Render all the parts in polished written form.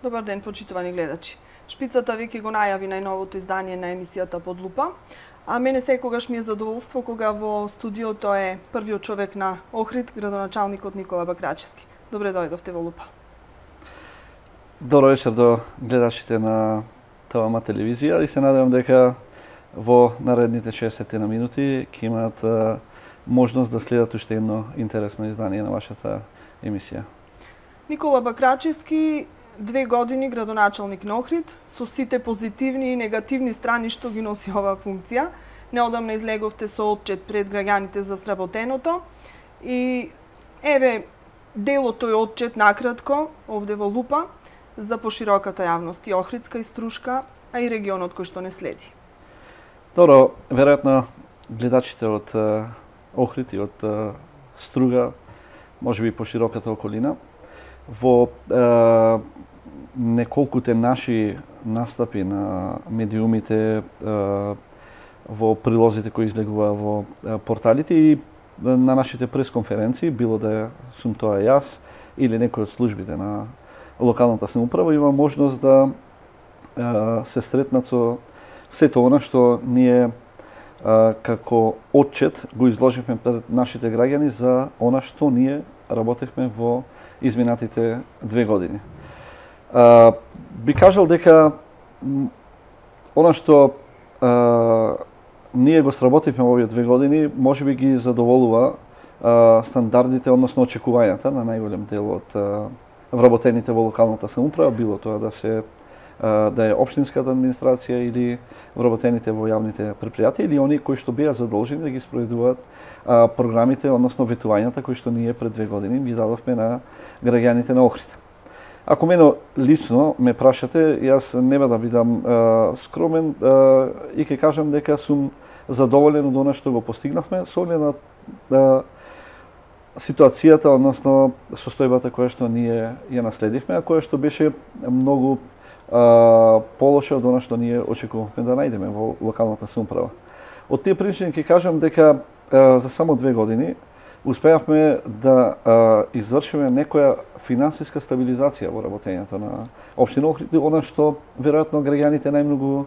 Добар ден, почитувани гледачи. Шпицата веќе го најави најновото издание на емисијата Под лупа, а мене секогаш ми е задоволство кога во студиото е првиот човек на Охрид, градоначалникот Никола Бакрачевски. Добре дојдовте во Лупа. Добро вечер до гледачите на ТВМ телевизија и се надевам дека во наредните 60 минути ќе имаат можност да следат уште едно интересно издание на вашата емисија. Никола Бакрачевски, 2 години градоначалник на Охрид, со сите позитивни и негативни страни што ги носи оваа функција. Неодамна излеговте со отчет пред граѓаните за сработеното и еве дел од тој отчет накратко овде во Лупа за пошироката јавност, и охридска, и струшка, а и регионот кој што не следи. Добро, веројатно гледачите од Охрид и од Струга, можеби пошироката околина, во неколкуте наши настапи на медиумите, во прилозите кои излегува во порталите и на нашите пресконференции, било да сум тоа јас или некој од службите на локалната самоуправа, има можност да се сретнат со сето она што ние како отчет го изложивме пред нашите граѓани за она што ние работевме во изминатите 2 години. Би кажал дека она што ние го сработивме во овие 2 години, можеби ги задоволува стандардите, односно очекувањата на најголем дел од вработените во локалната самоуправа, било тоа да е општинската администрација или вработените во јавните предпријатија или оние кои што беа задолжени да ги спроведуваат програмите, односно ветувањата кои што ние пред 2 години ги дадовме на граѓаните на Охрид. Ако мене лично ме прашате, јас нема да бидам скромен и ќе кажам дека сум задоволен од она што го постигнавме со оглед на ситуацијата, односно состојбата која што ние ја наследивме, а која што беше многу полоша од она што ние очекувавме да најдеме во локалната самоуправа. Од тие причини ќе кажам дека за само 2 години успеавме да извршиме некоја финансиска стабилизација во работењето на општина Охрид, она што веројатно граѓаните најмногу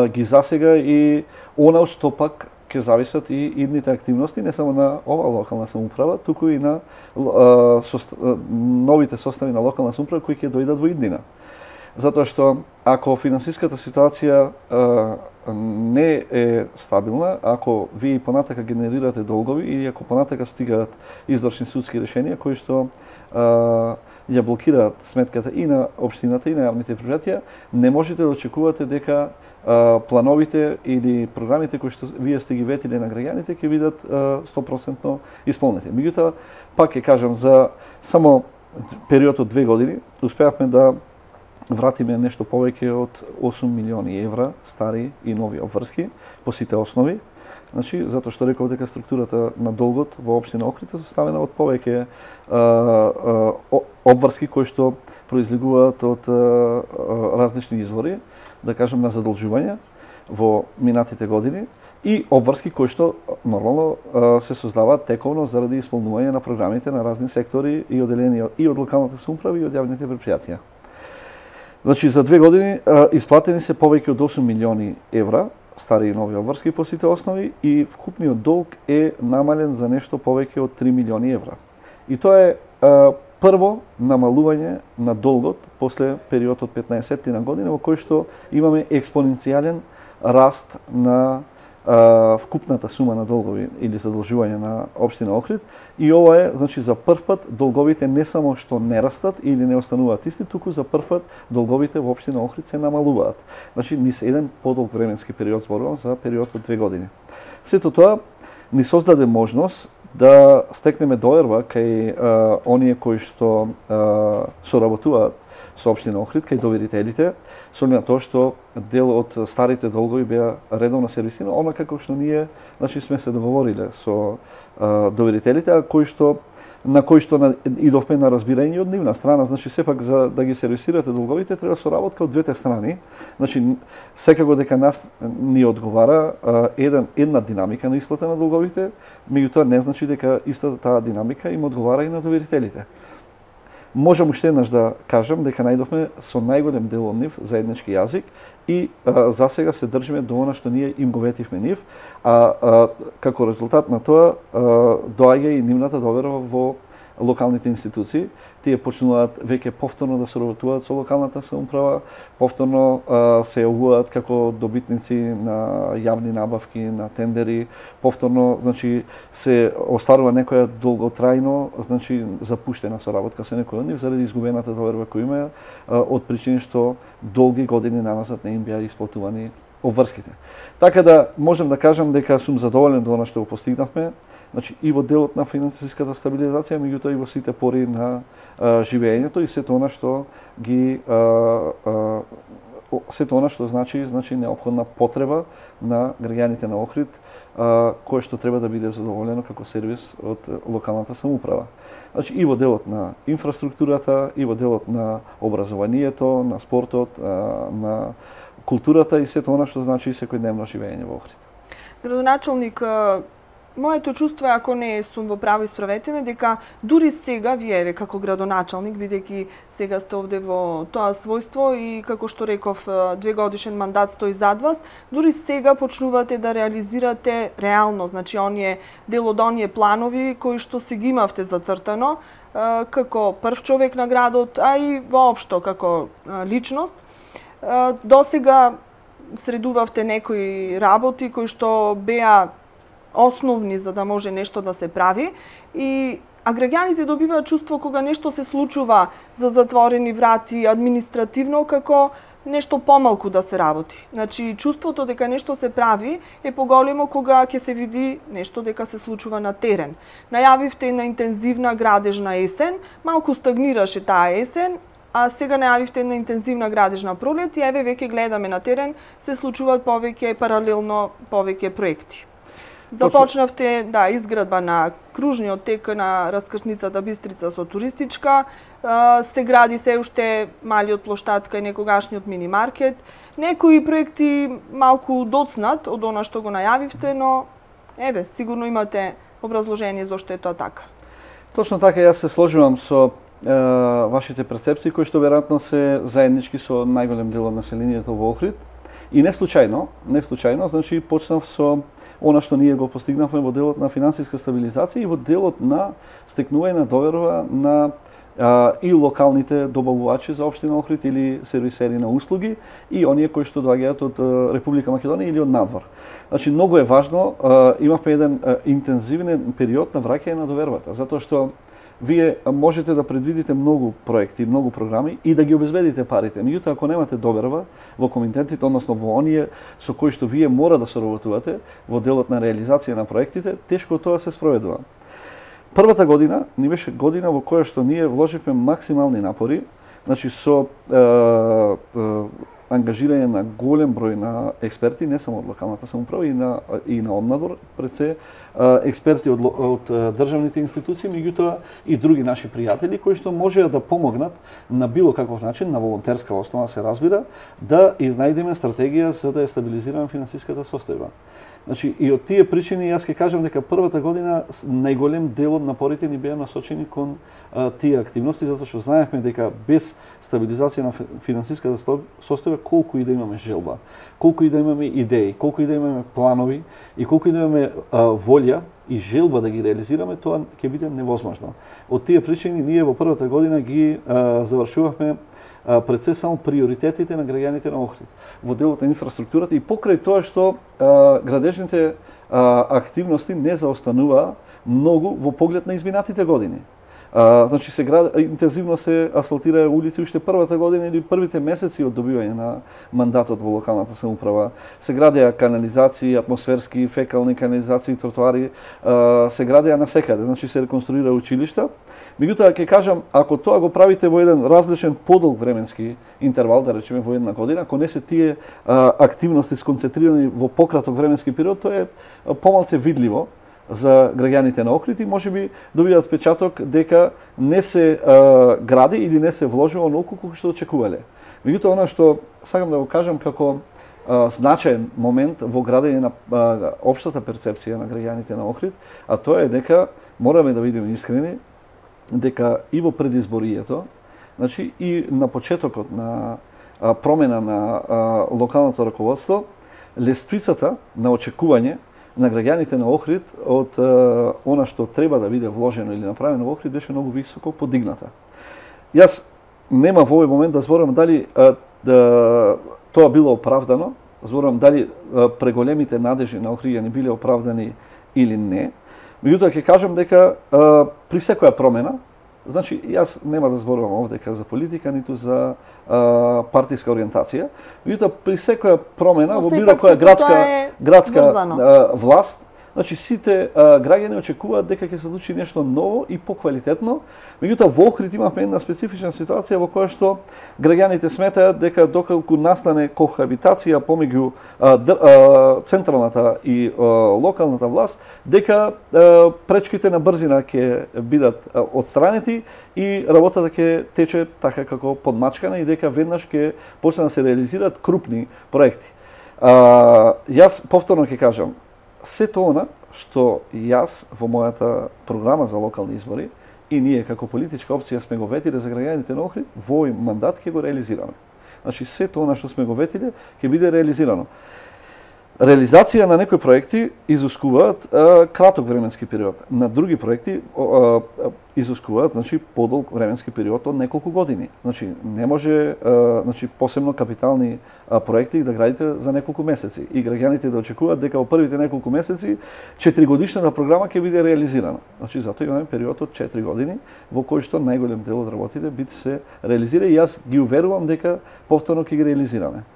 ги засега и она од што пак ќе зависат и идните активности не само на ова локална самоуправа, туку и на новите состави на локална самоуправа кои ќе дојдат во иднина. Затоа што ако финансиската ситуација не е стабилна, ако вие и понатака генерирате долгови или ако понатака стигаат извршни судски решенија кои што ја блокираат сметката и на општината и на јавните предпријатија, не можете да очекувате дека плановите или програмите кои што вие сте ги ветиле на граѓаните ќе бидат 100% исполнети. Меѓутоа, пак ќе кажам, за само период од 2 години успеавме да вратиме нешто повеќе од 8 милиони евра стари и нови обврски по сите основи. Значи, затоа што реков дека структурата на долгот во општина Охрид е составена од повеќе обврски кои што произлегуваат од различни извори, да кажем на задолжувања во минатите години и обврски кои што нормално се создаваат тековно заради исполнување на програмите на разни сектори и одделени и од локалната самоуправа и од јавните предпријатија. Значи, за 2 години исплатени се повеќе од 8 милиони евра, стари и нови обврски по сите основи и вкупниот долг е намален за нешто повеќе од 3 милиони евра. И тоа е прво намалување на долгот после период од 15 на година во кој што имаме експоненцијален раст на вкупната сума на долгови или задолжување на општина Охрид и ова е, значи, за прв пат долговите не само што не растат или не остануваат исти, туку за прв пат долговите во општина Охрид се намалуваат. Значи, низ еден подолг временски период зборувам за период од 2 години. Сето тоа ни создаде можност да стекнеме доверба кај оние кои што соработуваат со општина Охрид, кај доверителите, со оглед на тоа што дел од старите долгови беа редовно сервисирани, она како што ние, значи, сме се договориле со доверителите, на кои што идовме на разбирање од нивна страна, значи сепак за да ги сервисирате долговите треба соработка од двете страни. Значи секако дека нас ни одговара една динамика на исплата на долговите, меѓутоа не значи дека истата таа динамика им одговара и на доверителите. Можам уште еднаш да кажам дека најдовме со најголем дел од нив заеднички јазик и за сега се држиме до она што ние им го ветивме нив, како резултат на тоа доаѓа и нивната доверба во локалните институции. Тие почнуваат веќе повторно да соработуваат со локалната самоуправа, повторно се јавуваат како добитници на јавни набавки, на тендери, повторно значи се остварува некоја долготрајно значи запуштена соработка со некој од нив заради изгубената доверба која имаат од причини што долги години наназад не им беа исплатувани обврските. Така да можам да кажам дека сум задоволен до она што го постигнавме. Значи и во делот на финансиската стабилизација, меѓутоа и во сите пори на живеењето и сето она што ги сето она што значи неопходна потреба на граѓаните на Охрид, кое што треба да биде задоволено како сервис од локалната самоуправа. Значи и во делот на инфраструктурата, и во делот на образованието, на спортот, на културата и сето она што значи секојдневно живење во Охрид. Градоначалник, моето чувство е, ако не сум во право, исправете ме, дека дури сега вие како градоначалник, бидејќи сега сте овде во тоа својство и како што реков, 2-годишен мандат стои зад вас, дури сега почнувате да реализирате реално, значи дел од оние планови кои што си ги имавте зацртано како прв човек на градот, а и воопшто како личност. До сега средувавте некои работи кои што беа основни за да може нешто да се прави, а граѓаните добиваат чувство кога нешто се случува за затворени врати административно како нешто помалку да се работи. Значи чувството дека нешто се прави е поголемо кога ќе се види нешто дека се случува на терен. Најавивте на интензивна градежна есен, малку стагнираше таа есен, а сега најавивте на интензивна градежна пролет и еве веќе гледаме на терен се случуваат повеќе паралелно повеќе проекти. Започнавте изградба на кружниот тек на раскрсницата Бистрица со туристичка, се гради се уште малиот плоштадка и некогашниот мини маркет. Некои проекти малку доцнат од она што го најавивте, но еве, сигурно имате образложение зошто е тоа така. Точно така, јас се сложувам со вашите перцепции кои што веројатно се заеднички со најголем дел од населението во Охрид. И не случајно, значи почнав со она што ние го постигнавме во делот на финансиска стабилизација и во делот на стекнување на доверба на и локалните добавувачи за општина Охрид или сервисери на услуги и оние кои што доаѓаат од Република Македонија или од надвор. Значи многу е важно, имавме еден интензивен период на враќање на довербата, затоа што вие можете да предвидите многу проекти, многу програми и да ги обезбедите парите. Меѓутоа, ако немате доверба во комитетите, односно во оние со кои што вие мора да соработувате во делот на реализација на проектите, тешко тоа се спроведува. Првата година ни беше година во која што ние вложивме максимални напори, значи со ангажирање на голем број на експерти, не само од локалната самоуправа и на однадвор, пред се експерти од државните институции, меѓутоа и други наши пријатели кои што можеа да помогнат на било каков начин, на волонтерска основа се разбира, да изнајдеме стратегија за да ја стабилизираме финансиската состојба. Значи, и од тие причини јас ќе кажам дека првата година најголем дел од напорите ни беа насочени кон тие активности, затоа што знаевме дека без стабилизација на финансиската состојба, колку и да имаме желба, колку и да имаме идеи, колку и да имаме планови и колку и да имаме волја и желба да ги реализираме, тоа ќе биде невозможно. Од тие причини ние во првата година ги завршувавме пред се само приоритетите на граѓаните на Охрид во делот на инфраструктурата и покрај тоа што градежните активности не заостануваа многу во поглед на изминатите години. Значи интензивно се асфалтираа улици уште првата година или првите месеци од добивање на мандатот во локалната самоуправа. Се градеа канализации, атмосферски, фекални канализации, тротоари, се градеа насекаде, значи се реконструира училишта. Меѓутоа ќе кажам, ако тоа го правите во еден различен подолг временски интервал, да речеме во една година, ако не се тие активности сконцентрирани во пократок временски период, тоа е помалце видливо за граѓаните на Охрид и можеби добиваат впечаток дека не се гради или не се вложува онолку колку што очекувале. Меѓутоа, она што сакам да го кажам како значаен момент во градење на општата перцепција на граѓаните на Охрид, а тоа е дека мораме да бидеме искрени, дека и во предизборието, значи и на почетокот на промена на локалното раководство, лествицата на очекување на граѓаните на Охрид од она што треба да биде вложено или направено во Охрид беше многу високо подигната. Јас нема во овој момент да зборам дали тоа било оправдано, зборам дали преголемите надежи на охриѓани биле оправдани или не. Меѓутоа ќе кажам дека при секоја промена, значи јас нема да зборувам овдека за политика ниту за партиска ориентација, меѓутоа при секоја промена во било која градска власт, значи сите граѓани очекуваат дека ќе се случи нешто ново и поквалитетно. Меѓутоа во Охрид имавме една специфична ситуација во која што граѓаните сметаат дека доколку настане кохабитација помеѓу централната и локалната власт, дека пречките на брзина ќе бидат отстранети и работата ќе тече така како подмачкана и дека веднаш ќе почне да се реализираат крупни проекти. Јас повторно ќе кажам, сето она што јас во мојата програма за локални избори и ние како политичка опција сме го ветиле за граѓаните на Охрид, во овој мандат ќе го реализираме. Значи сето она што сме го ветиле ќе биде реализирано. Реализација на некои проекти изискуваат краток временски период. На други проекти изискуваат, значи, подолг временски период од неколку години. Значи не може, значи посебно капитални проекти да градите за неколку месеци и граѓаните да очекуваат дека во првите неколку месеци 4-годишната програма ќе биде реализирана. Значи затоа имаме период од 4 години во кој што најголем дел од работите би се реализира и јас ги уверувам дека повторно ќе ги реализираме.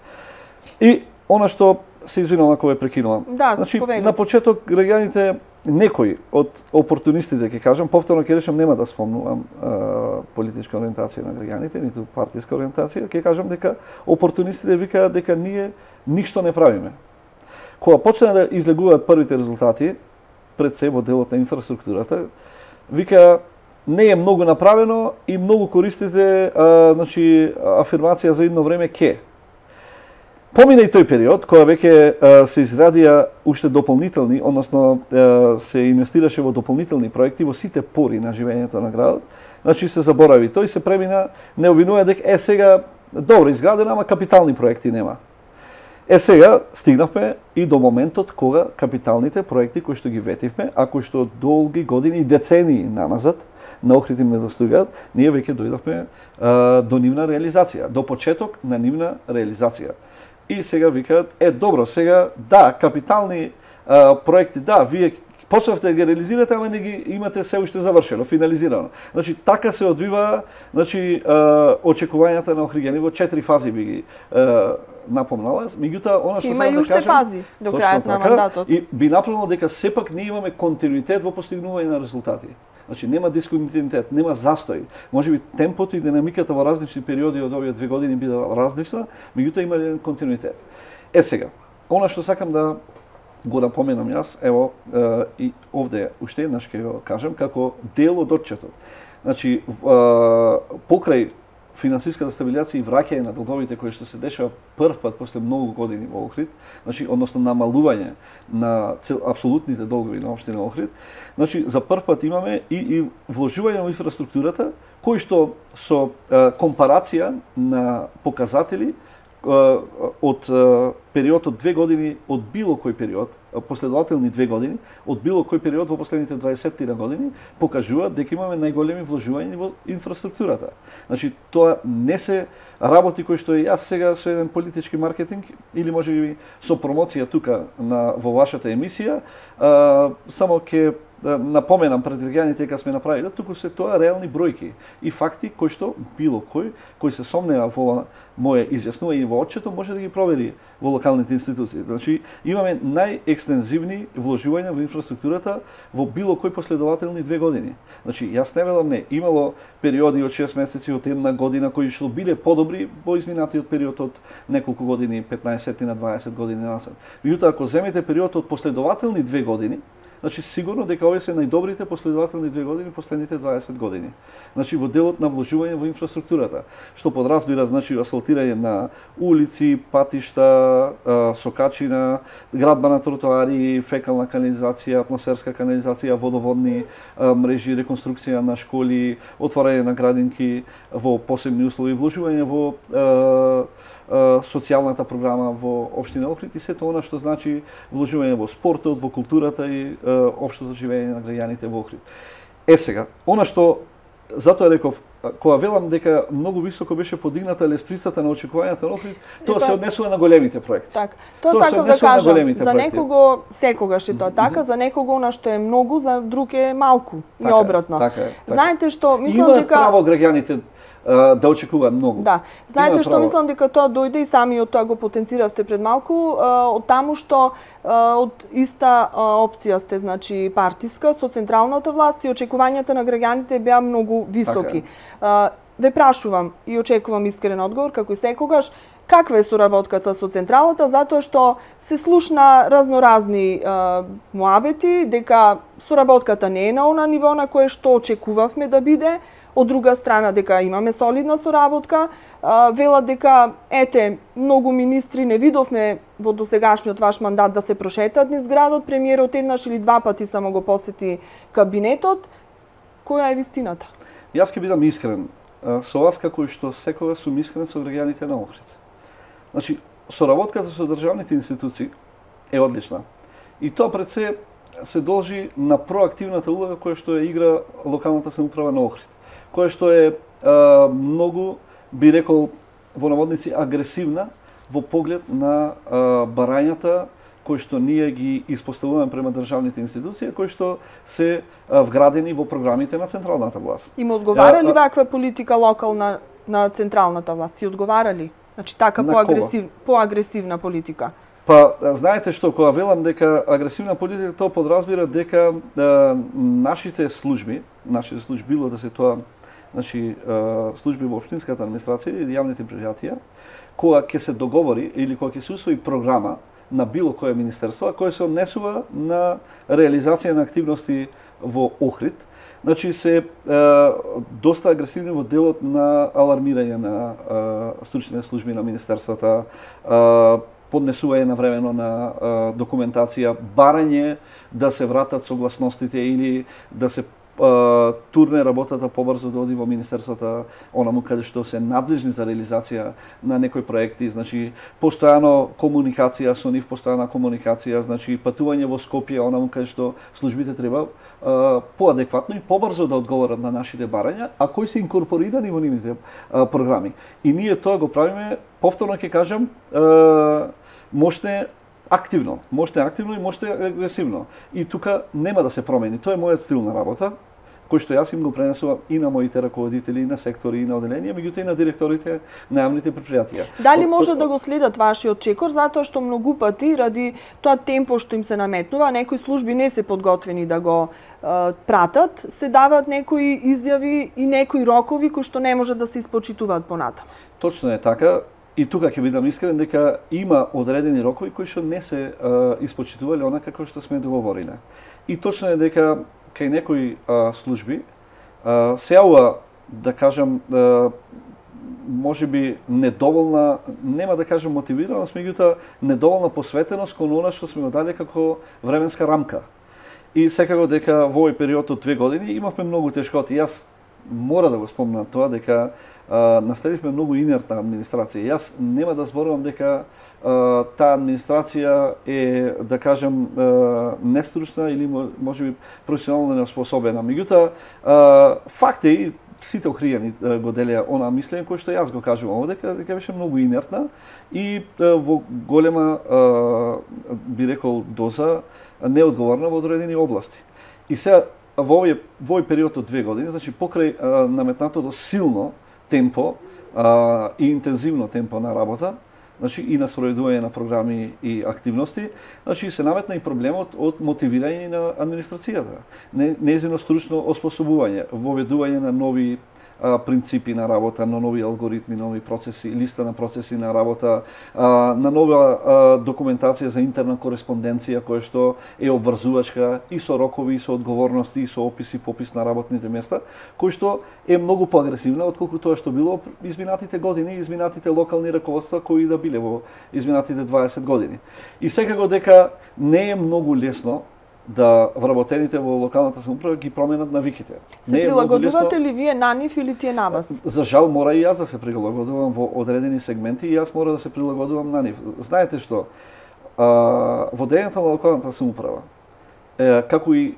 И она што се извинувам ако ве прекинувам. Да, значи, повелите. На почеток граѓаните, некои од опортунистите, ќе кажам, повторно ќе речам, нема да спомнувам политичка ориентација на граѓаните, ниту партиска ориентација, ќе кажам дека опортунистите викаат дека ние ништо не правиме. Кога почна да излегуваат првите резултати, пред се во делот на инфраструктурата, вика не е многу направено и многу користите значи афирмација за едно време ке. Помина и тој период, кога веќе се израдија уште дополнителни, односно се инвестираше во дополнителни проекти во сите пори на живењето на градот, значи се заборави тој, се премина, не обвинува дека сега добро изградено, ама капитални проекти нема. Сега стигнавме и до моментот кога капиталните проекти кои што ги ветивме, а кои што долги години и децении намазат, на Охрид им недостигаат, ние веќе дојдовме до нивна реализација, до почеток на нивна реализација. И сега викаат, добро, сега, да, капитални проекти, да, вие почнавте да ги реализирате, ама не ги имате се уште завршено, финализирано. Значи, така се одвива, значи, очекувањата на охриѓани во 4 фази би ги напомнала. Меѓутоа, она што има и уште фази до крајот на мандатот. И би напомнал дека сепак ние имаме континуитет во постигнување на резултати. Значи нема дисконтинуитет, нема застој. Можеби темпото и динамиката во различни периоди од овие 2 години биде различна, меѓутоа има еден континуитет. Сега, она што сакам да го напоменам јас, ево и овде уште еднаш ќе го кажам како дел од отчетот. Значи покрај финансиската стабилизација и враќање на долговите кои што се дешава прв пат после многу години во Охрид, значи односно намалување на апсолутните долгови на општина Охрид, значи за прв пат имаме и вложување во инфраструктурата кои што со компарација на показатели од период од 2 години, од било кој период, последователни 2 години, од било кој период во последните 20 години, покажуваат дека имаме најголеми вложувања во инфраструктурата. Значи, тоа не се работи кои што јас сега со еден политички маркетинг или можеби со промоција тука во вашата емисија, само ќе напоменам пред граѓаните дека сме направиле, туку се тоа реални бројки и факти кои што било кој се сомнева во моје изјаснување и во отчетот може да ги провери во локалните институции. Значи, имаме најекстензивни вложувања во инфраструктурата во било кој последователни 2 години. Значи, јас не велам не, имало периоди од 6 месеци, од 1 година кои што биле подобри во изминатиот период од неколку години, 15 на 20 години насам. Меѓутоа, ако земете период од последователни 2 години, значи сигурно дека овие се најдобрите последователни 2 години последните 20 години. Значи во делот на вложување во инфраструктурата, што подразбира значи асфалтирање на улици, патишта, сокачина, градба на тротоари, фекална канализација, атмосферска канализација, водоводни мрежи, реконструкција на школи, отворање на градинки во посебни услови, вложување во социјалната програма во општина Охрид и сето она што значи вложување во спортот, во културата и општото живење на граѓаните во Охрид. Сега, она што затоа реков, кога велам дека многу високо беше подигната лествицата на очекувањата на Охрид, тоа се однесува на големите проекти. Така. Тоа сакам да кажам, за некого секогаш е тоа така, за некого она што е многу, за друг е малку и обратно. Знаете што, мислам дека право граѓаните да очекуваат многу. Да. Знаете што мислам дека тоа дојде и самиот тоа го потенциравте пред малку, од таму што од иста опција сте, значи партиска, со централната власт и очекувањата на граѓаните беа многу високи. Ве прашувам и очекувам искрен одговор, како и секогаш, каква е соработката со централата, затоа што се слушна разноразни муабети, дека соработката не е на она ниво на кое што очекувавме да биде. Од друга страна дека имаме солидна соработка, велат дека многу министри не видовме во досегашниот ваш мандат да се прошетат низ градот, премиерот еднаш или два пати само го посети кабинетот. Која е вистината? Јас ќе бидам искрен со вас, како и што секогаш сум искрен со граѓаните на Охрид. Значи, соработката со државните институции е одлична. И тоа пред се должи на проактивната улога која што ја игра локалната самоуправа на Охрид, која што е многу, би рекол, во наводници, агресивна во поглед на барањата кои што ние ги испоставуваме према државните институции, кои што се вградени во програмите на централната власт. Им одговара ли ваква политика локална на централната власт? Си одговара ли? Значи така поагресивна политика? Па, знаете што, кога велам дека агресивна политика, тоа подразбира дека нашите служби, било да се тоа, значи, служби во општинската администрација или јавните предпријатија, кога ќе се договори или кога ќе се усвои програма на било кое министерство, кој се однесува на реализација на активности во Охрид, значи се доста агресивни во делот на алармирање на стручните служби на министерствата, поднесување на времено на документација, барање да се вратат согласностите или да се турне работата побрзо да оди во министерствата, онаму каде што се надлежни за реализација на некои проекти, значи постојано комуникација со нив, постојана комуникација, значи патување во Скопје, онаму каде што службите треба поадекватно и побрзо да одговорат на нашите барања, а кои се инкорпорирани во нивните програми. И ние тоа го правиме, повторно ќе кажам, можете активно и можете агресивно. И тука нема да се промени. Тоа е мојот стил на работа, кој што јас им го пренесувам и на моите раководители, и на сектори, и на оделенија, меѓутоа и на директорите на јавните предпријатија. Дали може да го следат вашиот чекор, затоа што многу пати, ради тоа темпо што им се наметнува, некои служби не се подготвени да го пратат, се дават некои изјави и некои рокови кои што не може да се испочитуваат понатаму. Точно е така. И тука ќе бидам искрен дека има одредени рокови кои што не се испочитувале онака како што сме договориле. И точно е дека кај некои служби се јавува, да кажам, можеби недоволна, нема да кажам мотивираност, меѓутоа недоволна посветеност кон она што сме дали како временска рамка. И секако дека во овој период од 2 години имавме многу тешкоти. Јас мора да го спомнам тоа дека наследивме многу инертна администрација. Јас нема да зборувам дека таа администрација е, да кажем, нестручна или можеби професионално неоспособена. Меѓутоа, факт е и сите охријани го делеа она мислење кој што јас го кажувам овде, дека беше многу инертна и во голема, би рекол, доза неодговорна во одредени области. И сега во овој период од 2 години, значи покрај наметнатото силно темпо и интензивно темпо на работа, значи и на спроведување на програми и активности, значи се наметна и проблемот од мотивирање на администрацијата, нејзино стручно оспособување, воведување на нови принципи на работа, на нови алгоритми, нови процеси, листа на процеси на работа, на нова документација за интерна кореспонденција која што е обврзувачка и со рокови, и со одговорности, и со опис и попис на работните места, кој што е многу поагресивна отколку тоа што било изминатите години, изминатите локални раководства кои да биле во изминатите 20 години. И секако дека не е многу лесно да вработените во локалната самоуправа ги променат навиките. Се прилагодувате ли вие на нив или тие на вас? За жал мора и јас да се прилагодувам во одредени сегменти и јас мора да се прилагодувам на нив. Знаете што, водењето на локалната самоуправа, како и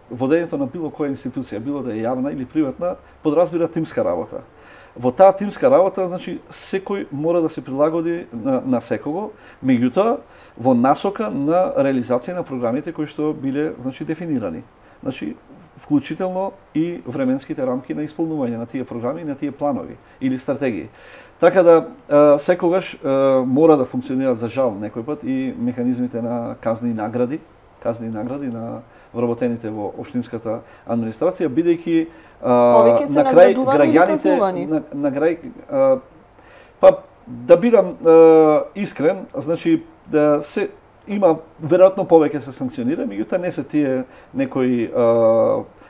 водењето на било која институција, било да е јавна или приватна, подразбира тимска работа. Во таа тимска работа, значи, секој мора да се прилагоди на секого, меѓутоа, во насока на реализација на програмите кои што биле, значи, дефинирани. Значи, вклучително и временските рамки на исполнување на тие програми и на тие планови или стратегии. Така да, секогаш мора да функционираат за жал некој пат и механизмите на казни и награди на вработените во општинската администрација, бидејќи на крај граѓаните на крај па да бидам искрен, значи да се има веројатно повеќе се санкционира, меѓутоа не се тие некои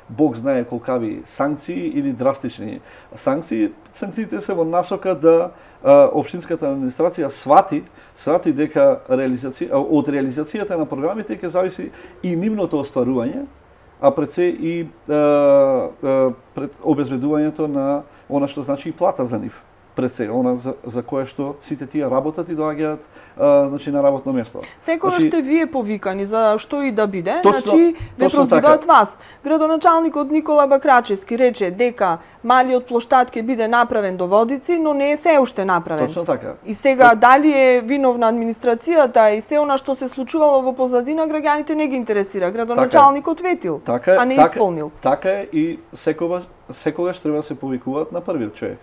Бог знае колкави санкции или драстични санкции. Санкциите се во насока да општинската администрација свати дека од реализацијата на програмите ќе зависи и нивното остварување, а пред се и пред обезбедувањето на она што значи и плата за нив. Пред се, она за кое што сите тие работат и доаѓаат значи на работно место. Секогаш сте вие повикани за што и да биде, значи ве прозиваат вас. Градоначалникот Никола Бакрачевски рече дека малиот плоштад ќе биде направен до Водици, но не е се уште направен. Точно така. И сега дали е виновна администрацијата и се она што се случувало во позадина, граѓаните не ги интересира. Градоначалникот ветил, а не исполнил. Така е и секогаш треба да се повикуваат на првиот човек.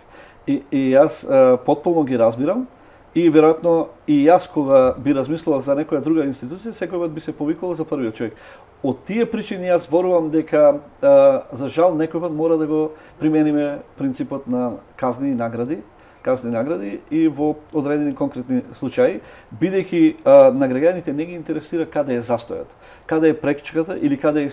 И јас потполно ги разбирам и веројатно и јас кога би размислувал за некоја друга институција, секој пат би се повикувал за првиот човек. Од тие причини јас зборувам дека за жал некој пат мора да го примениме принципот на казни и награди и во одредени конкретни случаи, бидејќи на граѓаните не ги интересира каде е застојот, каде е пречката или каде е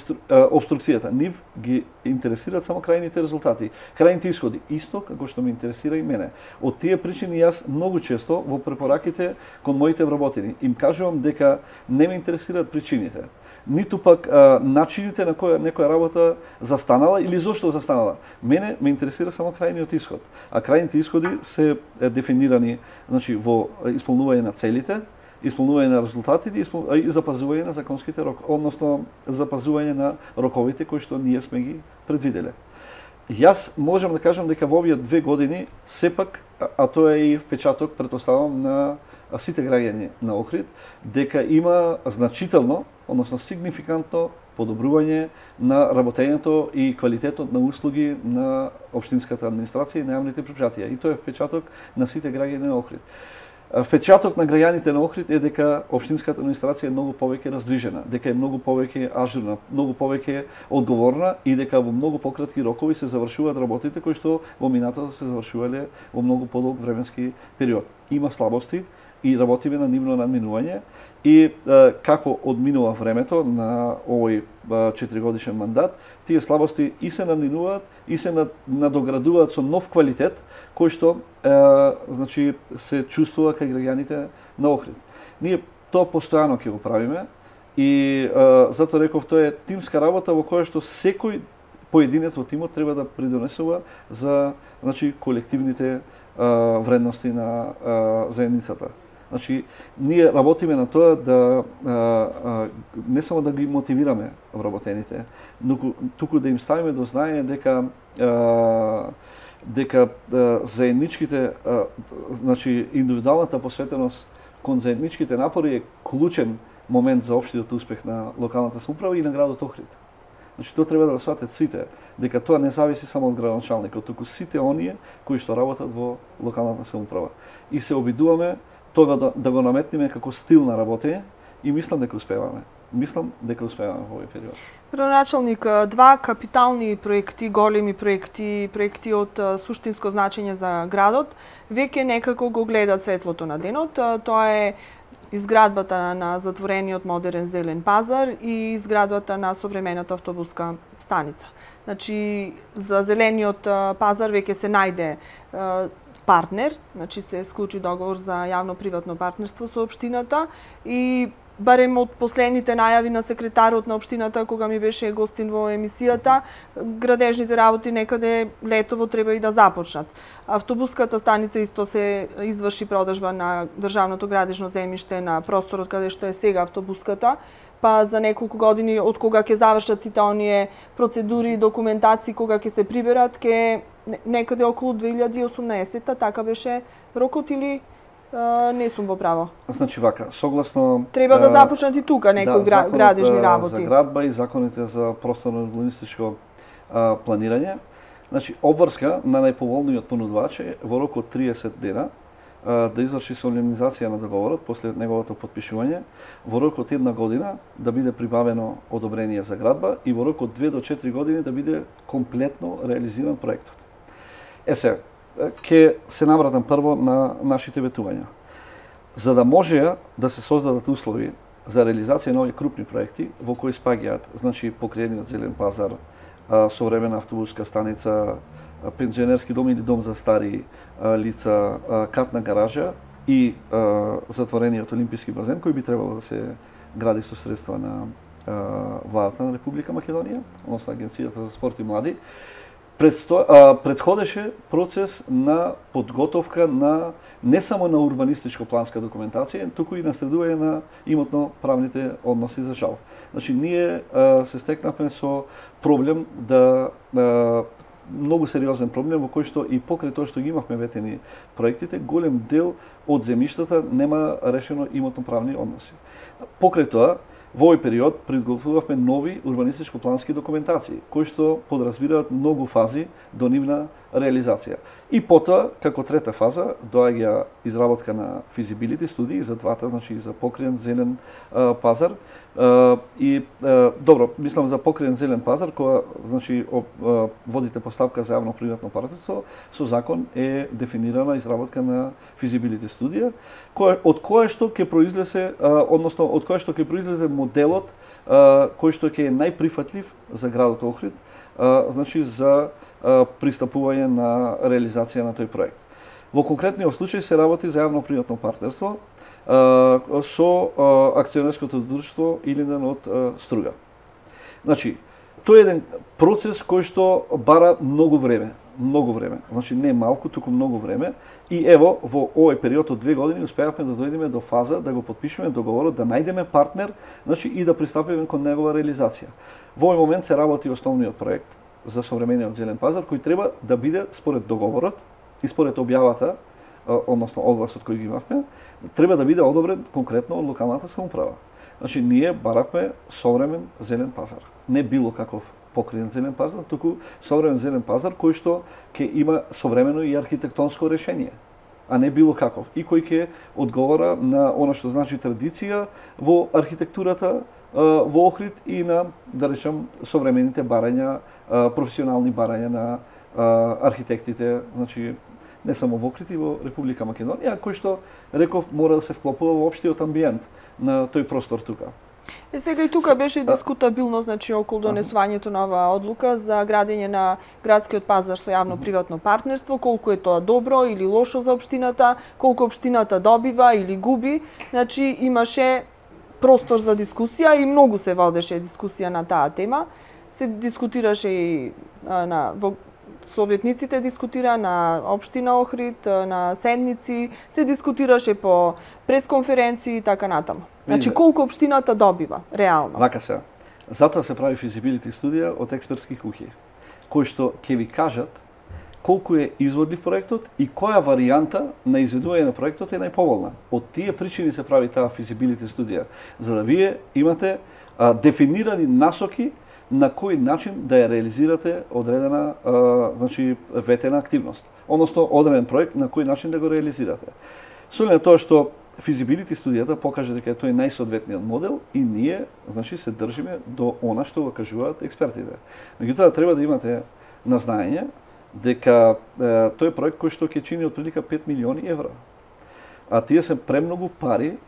обструкцијата. Нив ги интересираат само крајните резултати, крајните исходи, исто како што ме интересира и мене. Од тие причини јас многу често во препораките кон моите вработени им кажувам дека не ме интересираат причините, ниту пак начините на која некоја работа застанала или зошто застанала. Мене ме интересира само крајниот исход. А крајните исходи се дефинирани, значи, во исполнување на целите, исполнување на резултатите и запазување на законските рокови, односно запазување на роковите кои што ние сме ги предвиделе. Јас можам да кажам дека во овие 2 години сепак, а тоа е и впечаток, претпоставам, на сите граѓани на Охрид, дека има значително, односно сигнификантно подобрување на работењето и квалитетот на услуги на општинската администрација и на јавните претпријатија. И тоа е впечаток на сите граѓани на Охрид. Впечаток на граѓаните на Охрид е дека општинската администрација е многу повеќе раздвижена, дека е многу повеќе ажурна, многу повеќе одговорна и дека во многу пократки рокови се завршуваат работите кои што во минатото се завршувале во многу подолг временски период. Има слабости и работиме на нивно надминување и како одминува времето на овој 4-годишен мандат, тие слабости и се надминуваат и се надоградуваат со нов квалитет кој што значи се чувствува кај граѓаните на Охрид. Ние тоа постојано ќе го правиме и затоа реков тоа е тимска работа во која што секој поединец во тимот треба да придонесува за значи колективните вредности на заедницата. Значи, ние работиме на тоа да не само да ги мотивираме вработените, но туку да им ставиме до знаење дека заедничките, значи индивидуалната посветеност кон заедничките напори е клучен момент за општиот успех на локалната самоуправа и на градот Охрид. Значи, тоа треба да го сватат сите, дека тоа не зависи само од градоначалникот, туку сите оние кои што работат во локалната самоуправа. И се обидуваме тоа да го наметниме како стил на работење и мислам дека успеваме. мислам дека успеаваме во овој период. Градоначалник, два капитални проекти, големи проекти од суштинско значење за градот, веќе некако го гледат светлото на денот. Тоа е изградбата на затворениот модерен зелен пазар и изградбата на современата автобуска станица. Значи, за зелениот пазар веќе се најде партнер, значи се склучи договор за јавно-приватно партнерство со општината и барем од последните најави на секретарот на општината кога ми беше гостин во емисијата, градежните работи некаде летово треба и да започнат. Автобуската станица исто се изврши продажба на државното градежно земјиште на просторот каде што е сега автобуската, па за неколку години од кога ќе завршат сите оние процедури и документации кога ќе се приберат, ќе некаде околу 2018-та, така беше рокот или не сум во право? Значи вака, согласно треба да започнат и тука некои градежни работи. За градба и законите за просторно урбанистичко планирање. Значи обврска на најповолниот понудувач е во рок од 30 дена да изврши солемнизација на договорот после неговото потпишување, во рок од 1 година да биде прибавено одобрение за градба и во рок од 2 до 4 години да биде комплетно реализиран проектот. Ќе се навратам прво на нашите ветувања. За да може да се создадат услови за реализација на овие крупни проекти, во кои спаѓаат, значи покриениот зелен пазар, современа автобуска станица, пензионерски дом или дом за стари лица, катна гаража и затворениот олимписки базен, кој би требало да се гради со средства на владата на Република Македонија, односно Агенцијата за спорт и млади, предходеше процес на подготовка на не само на урбанистичко планска документација, туку и на следување на имотно-правните односи за жал. Значи, ние се стекнавме со проблем многу сериозен проблем во кој што и покрај тоа што ги имавме ветени проектите, голем дел од земјиштата нема решено имотно-правни односи. Покрај тоа, во овој период подготвувавме нови урбанистичко-плански документации, кои што подразбираат многу фази до нивна реализација. И потоа, како трета фаза, доаѓа изработка на физибилити студии за двата, значи за покриен зелен пазар. Добро, мислам за покриен зелен пазар, која значи водите постапка за јавно-приватно партнерство, со закон е дефинирана изработка на физибилити студија, од која што ќе произлезе, односно од која што ќе произлезе моделот кој што ќе е најприфатлив за градот Охрид, значи за пристапување на реализација на тој проект. Во конкретниот случај се работи за јавно-приватно партнерство со акционерското друштво Илинден од Струга. Значи, тоа е еден процес кој што бара многу време. Значи не малку, туку многу време. И ево, во овој период од 2 години успеавме да дојдеме до фаза да го потпишеме договорот, да најдеме партнер, значи и да пристапиме кон негова реализација. Во овој момент се работи основниот проект за современиот зелен пазар, кој треба да биде според договорот и според објавата, односно огласот кој ги имавме, треба да биде одобрен конкретно од локалната самоуправа. Значи, ние баравме современ зелен пазар. Не било каков покриен зелен пазар, туку современ зелен пазар кој што ќе има современо и архитектонско решение, а не било каков. И кој ќе одговара на она што значи традиција во архитектурата во Охрид и на, да речем, современите барања, професионални барања на архитектите, значи не само во Охрид и во Република Македонија, кој што, реков, мора да се вклопува во општиот амбиент на тој простор тука. Сега и тука беше дискутабилно, значи, околу донесувањето на оваа одлука за градење на градскиот пазар со јавно-приватно партнерство, колку е тоа добро или лошо за општината, колку општината добива или губи. Значи, имаше простор за дискусија и многу се водеше дискусија на таа тема. Се дискутираше и во советниците дискутира на општина Охрид, на седници, се дискутираше по пресконференции и така натаму. Значи, колку општината добива, реално. Вака се. Затоа се прави физибилити студија од експертски куќи, кои што ќе ви кажат колку е изводлив проектот и која варијанта на изведување на проектот е најповолна. Од тие причини се прави таа физибилити студија, за да вие имате дефинирани насоки на кој начин да ја реализирате одредена значи ветена активност, односно одреден проект на кој начин да го реализирате. Со тоа што физибилити студијата покажа дека тој е најсоодветниот модел и ние, значи, се држиме до она што го кажуваат експертите. Меѓутоа треба да имате на знаење дека тој проект кој што ќе чини отприлика 5 милиони евра. А тие се премногу пари,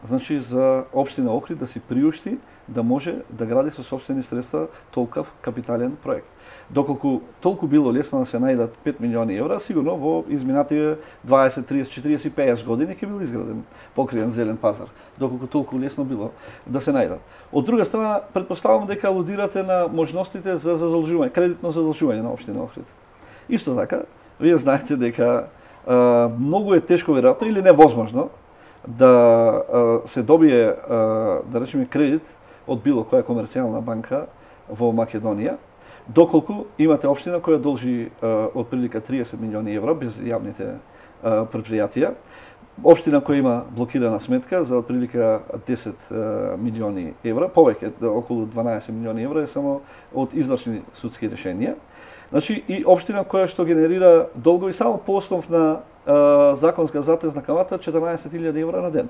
значи, за општина Охрид да си приушти да може да гради со сопствени средства толков капитален проект. Доколку толку било лесно да се најдат 5 милиони евра, сигурно во изминативе 20, 30, 40, 50 години ќе бил изграден покриен зелен пазар. Доколку толку лесно било да се најдат. Од друга страна, претпоставувам дека алудирате на можностите за задолжување, кредитно задолжување на општина Охрид. Исто така, вие знаете дека многу е тешко веројатно или невозможно да се добие, да речеме, кредит од било која комерцијална банка во Македонија, доколку имате општина која должи отприлика 30 милиони евра без јавните предпријатија, општина која има блокирана сметка за отприлика 10 милиони евра, повеќе, околу 12 милиони евра е само од извршни судски решенија. Значи, и општина која што генерира долгови само по основ на законска затезна камата 14.000 евра на ден.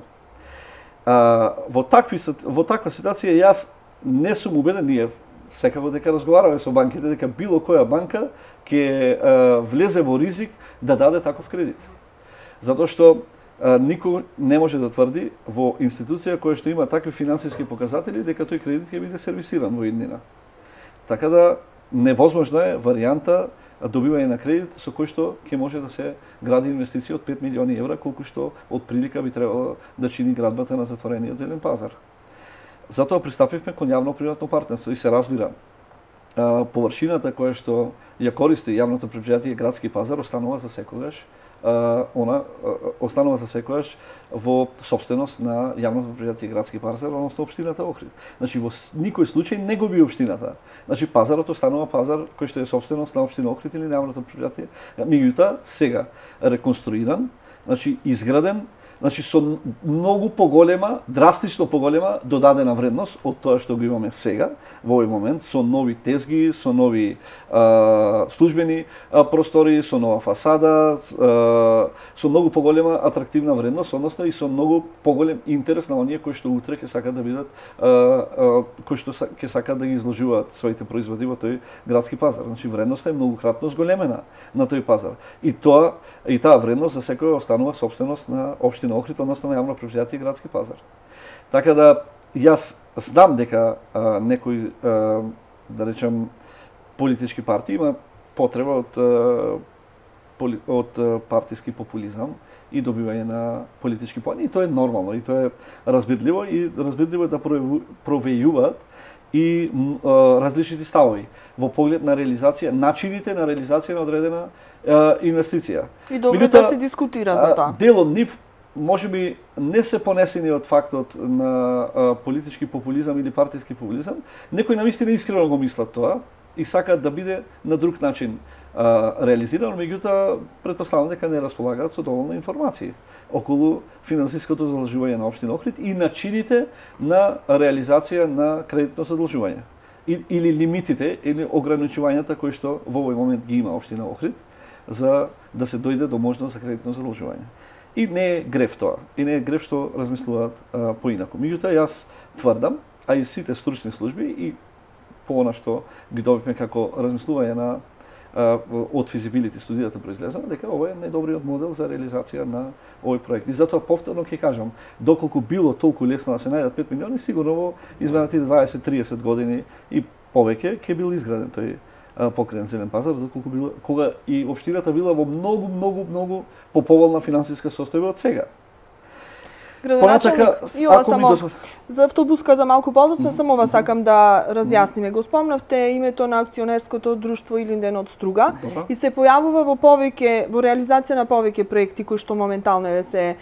Во таква ситуација јас не сум убеден, ние секако дека разговараме со банките, дека било која банка ќе влезе во ризик да даде таков кредит. Затоа што никој не може да тврди во институција која што има такви финансиски показатели дека тој кредит ќе биде сервисиран во иднина. Така да невозможна е варијанта добивање на кредит со кој што ќе може да се гради инвестиција од 5 милиони евра, колку што од прилика би требало да чини градбата на затворениот зелен пазар. Затоа пристапивме кон јавно-приватно партнерство и се разбира површината која што ја користи јавното претпријатие Градски пазар останува за секогаш во сопственост на јавното претпријатие Градски пазар, односно општината Охрид. Значи во никој случај не го би општината. Значи пазарот останува пазар кој што е сопственост на општина Охрид или на јавното претпријатие. Меѓутоа сега реконструиран, значи изграден, значи со многу поголема, драстично поголема додадена вредност од тоа што го имаме сега, во овој момент, со нови тезги, со нови службени простори, со нова фасада, со многу поголема атрактивна вредност, односно и со многу поголем интерес на оние кои што утре ќе сакат да бидат, кои што ќе сакат да ги изложуваат своите производи во тој градски пазар. Значи вредноста е многукратно зголемена на тој пазар. И таа вредност за секој останува сопственост на општина Охрид, односно на јавно претпријатие Градски пазар. Така да јас знам дека некои, да речем, политички партии има потреба од партиски популизам и добивање на политички поени. И тоа е нормално, и тоа е разбирливо, и разбирливо е да провејуваат и различните ставови во поглед на реализација, начините на реализација на одредена инвестиција. И добро да се дискутира за тоа. Дел од нив можеби не се понесени од фактот на политички популизам или партиски популизам, некои навистина искрено го мислат тоа и сакаат да биде на друг начин реализирано, меѓутоа претпоставам дека не располагаат со доволно информации околу финансиското задолжување на општина Охрид и начините на реализација на кредитно задолжување или лимитите или ограничувањата кои што во овој момент ги има општина Охрид за да се дојде до можност за кредитно задолжување. И не е греф тоа, и не е греф што размислуваат поинаку. Меѓутоа јас тврдам, а и сите стручни служби и по она што ги добивме како размислување на од физибилити студијата произлезено, дека ова е најдобриот модел за реализација на овој проект. И затоа повторно ќе кажам, доколку било толку лесно да се најдат 5 милиони, сигурно во изминатите 20-30 години и повеќе ќе бил изграден тој покриен зелен пазар, доколку било, кога и општината била во многу поповолна финансиска состојба од сега. Градоначалник, за автобуската малку подоцна, само ова сакам да разјасниме. Го спомнавте името на акционерското друштво Илинден од Струга и се појавува во реализација на повеќе проекти кои што моментално се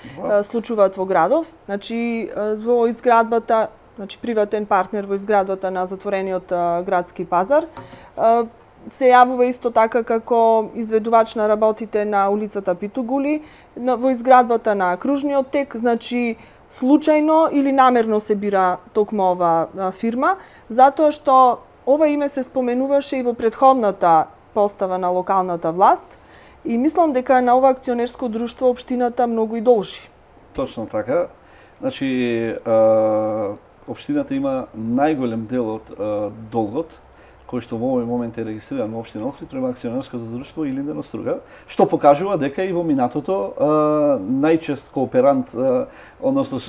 случуваат во градов. Значи во изградбата, значи приватен партнер во изградбата на затворениот градски пазар, се јавува исто така како изведувач на работите на улицата Питугули, во изградбата на кружниот тек, значи случајно или намерно се бира токму ова фирма, затоа што ова име се споменуваше и во претходната постава на локалната власт и мислам дека на ова акционерско друштво општината многу и должи. Точно така. Значи, општината има најголем дел од долгот, кој што во овој момент е регистриран во општина Охрид према акционерското друштво Илинден Оструга, што покажува дека и во минатото најчест кооперант, односно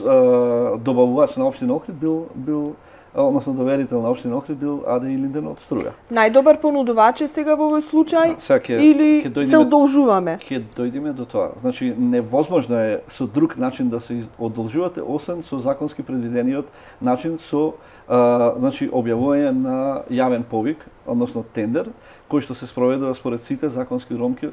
добавувач на општина Охрид бил односно доверител на општина Охрид бил АД Илинден Оструга. Најдобар понудувач е сега во овој случај или се одолжуваме? Ќе дојдеме до тоа. Значи, невозможно е со друг начин да се одолжувате, освен со законски предвидениот начин со значи објавување на јавен повик, односно тендер, кој што се спроведува според сите законски рамки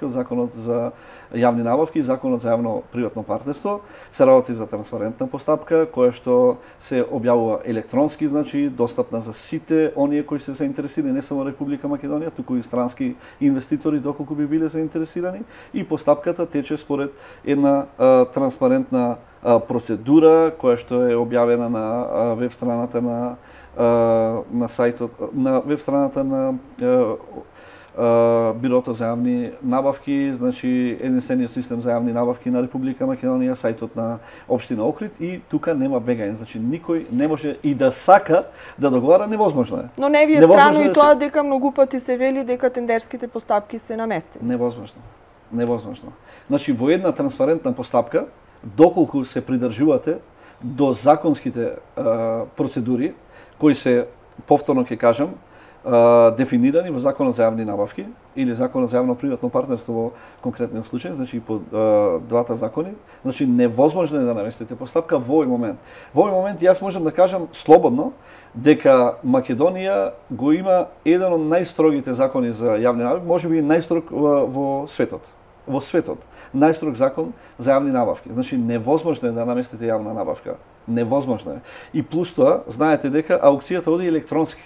од Законот за јавни набавки и Законот за јавно-приватно партнерство. Се работи за транспарентна постапка, која што се објавува електронски, значи достапна за сите оние кои се заинтересирани, не само Република Македонија, туку и странски инвеститори доколку би биле заинтересирани, и постапката тече според една транспарентна процедура која што е објавена на веб страната на сајтот, на веб страната на Бирото за јавни набавки, значи единствениот систем за јавни набавки на Република Македонија, сајтот на општина Охрид, и тука нема бегање, значи никој не може и да сака да договара, невозможно е. Но не ви е странно и тоа дека многу пати се вели дека тендерските постапки се наместени. Невозможно. Значи во една транспарентна постапка, доколку се придржувате до законските процедури, кои се, повторно ќе кажам, дефинирани во Законот за јавни набавки или Законот за јавно-приватно партнерство во конкретниот случај, значи и по двата закони, значи невозможно е да наместите постапка во овој момент. Во овој момент јас можам да кажам слободно дека Македонија го има еден од најстрогите закони за јавни набавки, можеби и најстрог во светот. Во светот. Најстрог закон за јавни набавки. Значи невозможно е да наместите јавна набавка. Невозможно е. И плюс тоа, знаете дека аукцијата оди електронски.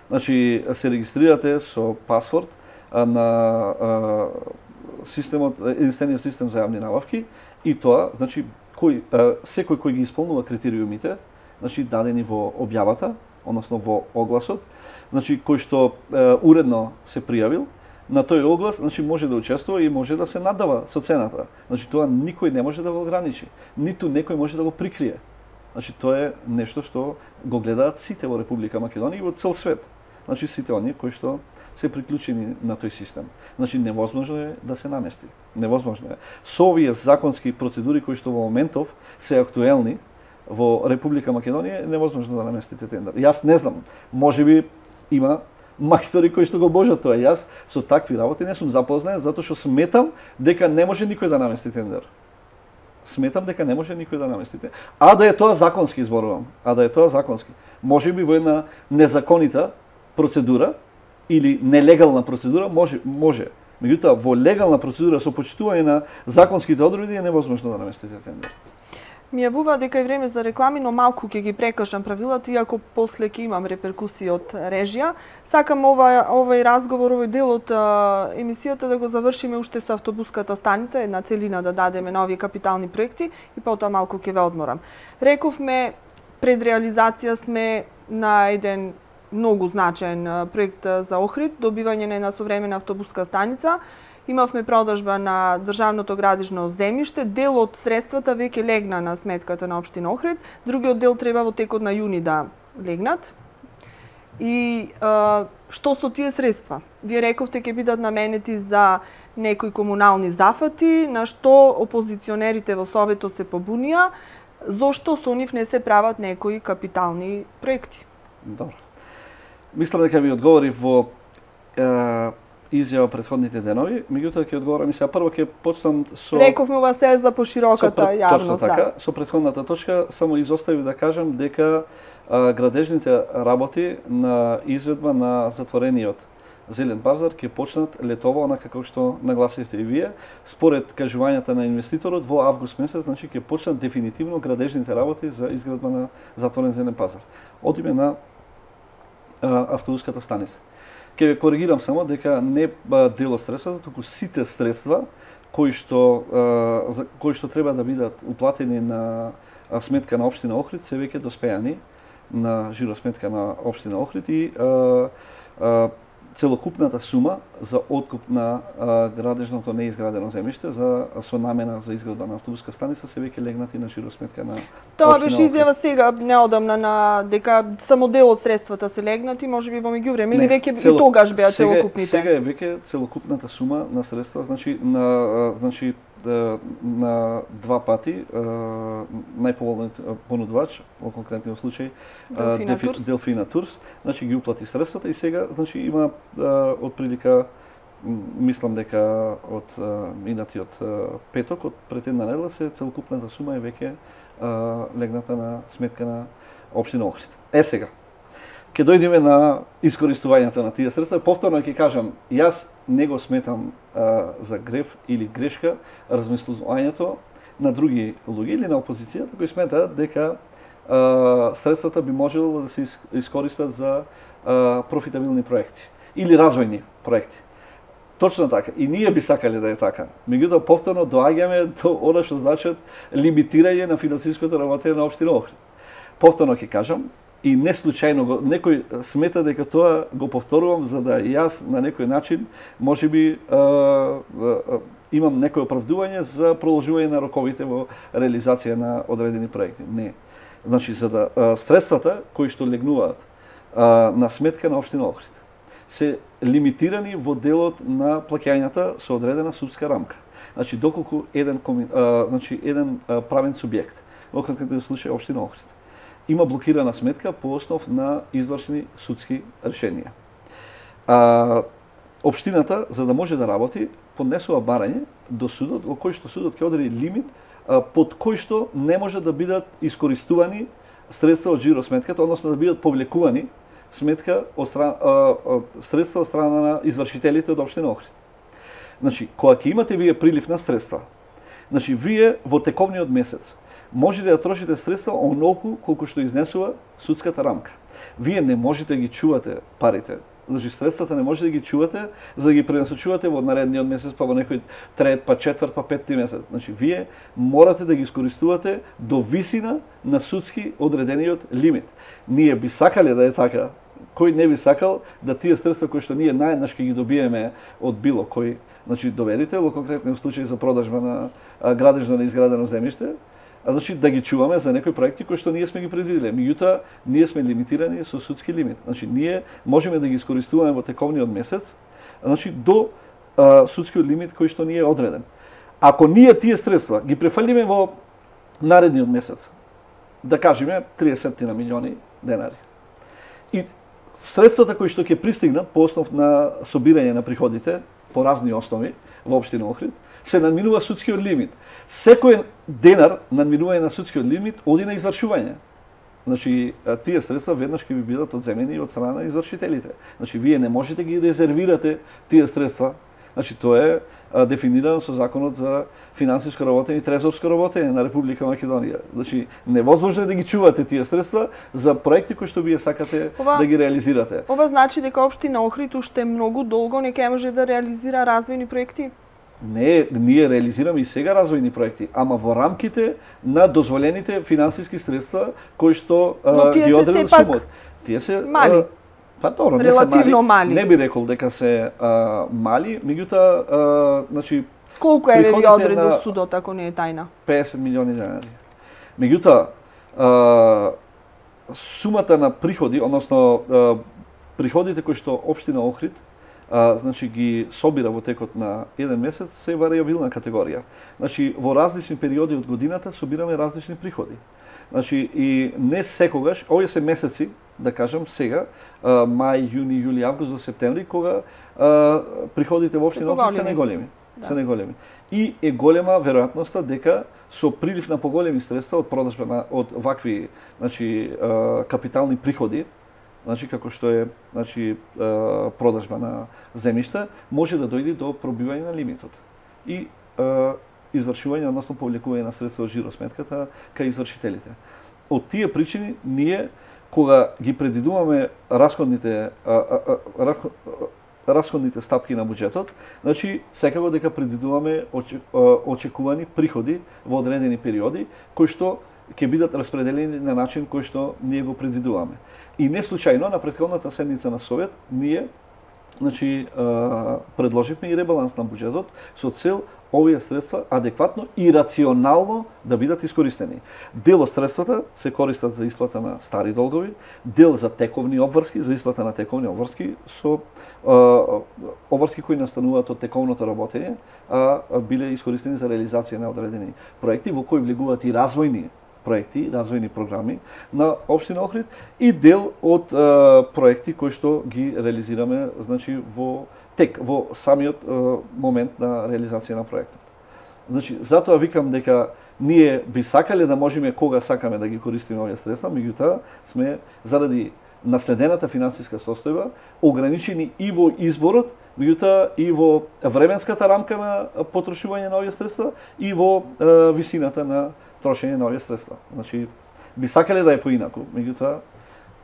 Значи се регистрирате со пасворд на системот, единствениот систем за јавни набавки, и тоа, значи секој кој ги исполнува критериумите, значи дадени во објавата, односно во огласот, значи кој што уредно се пријавил на тој оглас, значи може да учествува и може да се наддава со цената. Значи тоа никој не може да го ограничи, ниту некој може да го прикрие. Значи тоа е нешто што го гледаат сите во Република Македонија и во цел свет. Значи сите оние кои што се приклучени на тој систем. Значи невозможно е да се намести. Невозможно е. Со овие законски процедури кои што во моментов се актуелни во Република Македонија, е невозможно да наместите тендер. Јас не знам, можеби има мајстори кои што го можат тоа. Јас со такви работи не сум запознаен, затоа што сметам дека не може никој да намести тендер. Сметам дека не може никој да наместите. А да е тоа законски, зборувам. А да е тоа законски. Можеби во една незаконита процедура или нелегална процедура може. Меѓутоа во легална процедура со почитување на законските одредби е невозможно да наместите тендер. Ми јавува дека е време за реклами, но малку ќе ги прекажам правилата, иако после ќе имам реперкусии од режија. Сакам овој разговор, овој дел од емисијата да го завршиме уште со автобуската станица, една целина да дадеме на овие капитални проекти и потоа малку ќе ве одморам. Рековме, пред реализација сме на еден многу значаен проект за Охрид, добивање на една современа автобуска станица. Имавме продажба на државното градишно земјиште, дел од средствата веќе легна на сметката на општина Охрид, другиот дел треба во текот на јуни да легнат. И што со тие средства? Вие рековте ќе бидат наменети за некои комунални зафати, на што опозиционерите во Советот се побунија, зошто со нив не се прават некои капитални проекти? Добро. Мислам дека ви одговори во изјава претходните денови, меѓутоа ќе одговорам и сега. Прво ќе почнам со... Рековме ова се за пошироката јавност. Точно така, со претходната точка, само изоставив да кажам дека градежните работи на изведба на затворениот Зелен пазар ќе почнат летово, онака како што нагласивте и вие. Според кажувањата на инвеститорот, во август месец, значи ќе почнат дефинитивно градежните работи за изградба на затворен Зелен пазар. Одиме на автобуската станица. Ќе ве коригирам само дека не дел од средствата, туку сите средства кои што треба да бидат уплатени на сметка на општина Охрид се веќе доспеани на жиросметка на општина Охрид и целокупната сума за откуп на градежното неизградено земјиште со намена за изградба на автобуска станица се веќе легнати на жиросметка на Тоа беше изјава сега неодамна на дека само дел од средствата се легнати, можеби во меѓувреме или веќе и тогаш беа целокупните. Сега е веќе целокупната сума на средства, значи на два пати најповолниот понудувач, во конкретниот случај Делфина Турс, значи ги уплати средствата и сега значи има отприлика, мислам дека од минатиот петок, од пред една недела се целокупната сума е веќе легната на сметка на општина Охрид. Сега ќе дојдеме на искористувањето на тие средства. Повторно ќе кажам, јас не го сметам за греф или грешка размислувањето на други луѓе или на опозицијата кои сметаат дека средствата би можело да се искористат за профитабилни проекти или развојни проекти. Точно така. И ние би сакале да е така. Меѓутоа повторно доаѓаме до она што значат лимитирање на финансиското работење на општина Охрид. Повторно ќе кажам, и не случајно некој смета дека тоа го повторувам за да јас на некој начин можеби имам некој оправдување за продолжување на роковите во реализација на одредени проекти. Не. Значи за да средствата кои што легнуваат на сметка на општина Охрид се лимитирани во делот на плаќањата со одредена судска рамка. Значи доколку еден правен субјект, во конкретниот случај општина Охрид, има блокирана сметка по основ на извршени судски решенија. Општината, за да може да работи, поднесува барање до судот, во кој што судот ќе одреди лимит под кој што не може да бидат искористувани средства од жиросметката, односно да бидат повлекувани сметка средства од страна на извршителите од општина Охрид. Значи, кога ќе имате вие прилив на средства, значи вие во тековниот месец може да ја трошите средства онолку колку што изнесува судската рамка. Вие не можете да ги чувате парите. Значи средствата не можете да ги чувате за да ги пренасочувате во наредниот месец, па во некој трет, па четврт, па петти месец. Значи вие морате да ги искористувате до висина на судски одредениот лимит. Ние би сакале да е така. Кој не би сакал да тие средства кои што ние наеднаш ќе ги добиеме од било кој, значи доверител, во конкретниот случај за продажба на градежно неизградено земјиште, значи да ги чуваме за некои проекти кои што ние сме ги предвиделе. Меѓутоа, ние сме лимитирани со судски лимит. Значи ние можеме да ги искористуваме во тековниот месец, значи до судскиот лимит кој што ни е одреден. Ако ние тие средства ги префалиме во наредниот месец, да кажеме 30 на милиони денари. И средствата кои што ќе пристигнат по основ на собирање на приходите по разни основи во општина Охрид, се надминува судскиот лимит. Секој денар надминување на судскиот лимит оди на извршување. Значи, тие средства веднаш ќе ви бидат одземени од страна на извршителите. Значи, вие не можете ги резервирате тие средства. Значи, тоа е дефинирано со Законот за финансиско работење и трезорско работење на Република Македонија. Значи, невозможно е да ги чувате тие средства за проекти кои што вие сакате да ги реализирате. Ова значи дека општина Охрид уште многу долго не ќе може да реализира развојни проекти? Не, ние реализираме и сега развојни проекти, ама во рамките на дозволените финансиски средства кои што ги одредил сумот. Тие се мали. Па добро, релативно мали. Не би рекол дека се мали, меѓутоа, значи колку е ви одредил судот ако не е тајна? 50 милиони денари. Меѓутоа, сумата на приходи, односно приходите кои што општина Охрид значи ги собира во текот на еден месец се варијабилна категорија. Значи во различни периоди од годината собираме различни приходи. Значи и не секогаш, овие се месеци, да кажам сега, мај, јуни, јули, август до септември, кога приходите во општина Охрид се неголеми. Да. Се неголеми. И е голема веројатноста дека со прилив на поголеми средства од продажба од вакви, значи капитални приходи, значи како што е, значи продажба на земјишта, може да дојде до пробивање на лимитот и извршување, односно повлекување на средства од жиросметката кај извршителите. Од тие причини ние кога ги предвидуваме расходните стапки на буџетот, значи секако дека предвидуваме очекувани приходи во одредени периоди кои што ќе бидат распределени на начин кој што ние го предвидуваме. И не случајно на претходната седница на Совет ние значи предложивме и ребаланс на буџетот со цел овие средства адекватно и рационално да бидат искористени. Дел од средствата се користат за исплата на стари долгови, дел за тековни обврски, за исплата на тековни обврски со обврски кои настануваат од тековното работење, а биле искористени за реализација на одредени проекти во кои влегуваат и развојни проекти, развојни програми на општина Охрид и дел од проекти кои што ги реализираме, значи во самиот момент на реализација на проектот. Значи, затоа викам дека ние би сакале да можеме кога сакаме да ги користиме овие средства, меѓутоа сме заради наследената финансиска состојба ограничени и во изборот, меѓутоа и во временската рамка на потрошување на овие средства и во висината на трошење на овие средства. Значи, би сакале да е поинаку, меѓутоа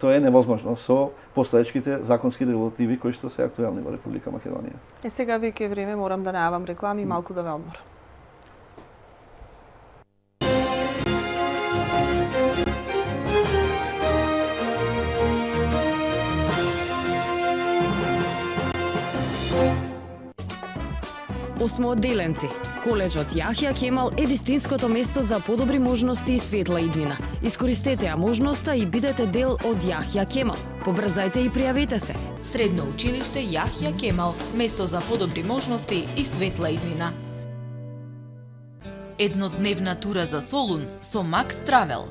тоа е невозможно со постоечките законски регулативи кои што се актуелни во Република Македонија. Сега веќе е време, морам да најавам реклами и малку да ве одморам. Осмоодделенци. Коледжот Јахја Кемал е вистинското место за подобри можности и светла иднина. Искористете ја можноста и бидете дел од Јахја Кемал. Побрзајте и пријавете се. Средно училиште Јахја Кемал, место за подобри можности и светла иднина. Еднодневна тура за Солун со Макс Травел.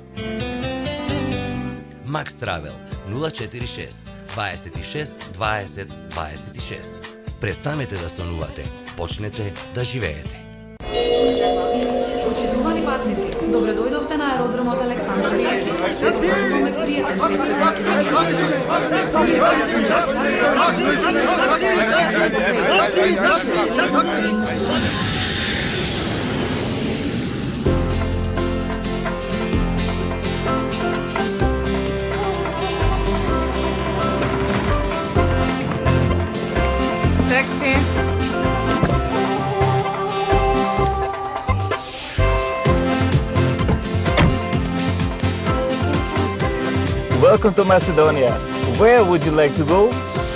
Макс Травел 046 26 20 26. Престанете да сонувате, почнете да живеете. Почитувани патници, добре дојдовте на аеродромот Александар Велики. Посакуваме пријатен престој во Македонија. Welcome to Macedonia. Where would you like to go?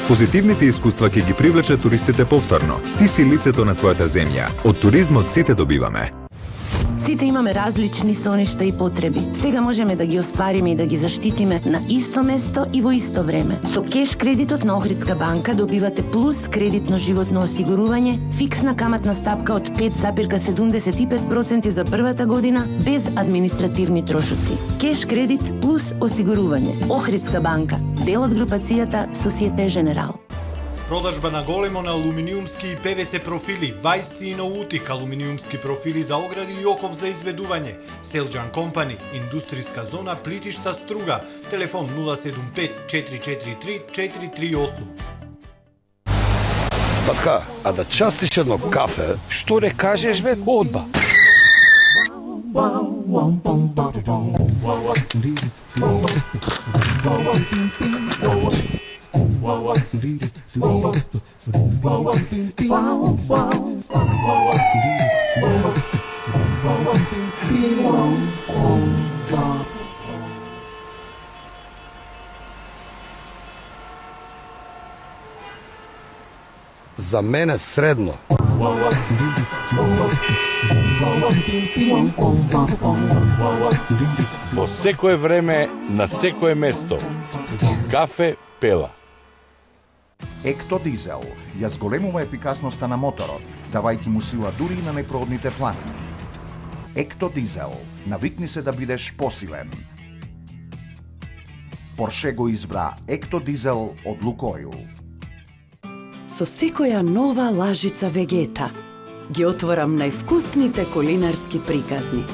Позитивните искуства ќе ги привлече туристите повторно. Ти си лицето на твојата земја. Од туризмот сите добиваме. Сите имаме различни соништа и потреби. Сега можеме да ги оствариме и да ги заштитиме на исто место и во исто време. Со кеш кредитот на Охридска банка добивате плюс кредитно животно осигурување, фиксна каматна стапка од 5,75% за првата година, без административни трошоци. Кеш кредит плюс осигурување. Охридска банка, дел од групацијата Societe Generale. Продажба на големо на алуминиумски и ПВЦ профили, Вајси и Ноутик алуминиумски профили за огради и оков за изведување. Селџан Компани, индустријска зона Плитишта Струга, телефон 075 443 438. Батка, а да частиш едно кафе? Што не кажеш бе, одба. За мене средно. Во секое време, на секое место. Кафе Пела. Ектодизел ја зголемува ефикасноста на моторот, давајќи му сила дури на непроодните планини. Ектодизел, навикни се да бидеш посилен. Порше го избра Ектодизел од Лукоил. Со секоја нова лажица Вегета ги отворам највкусните кулинарски приказни.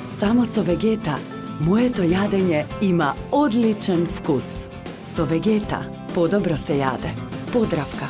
Само со Вегета моето јадење има одличен вкус. Со Вегета подобро се јаде. Подравка.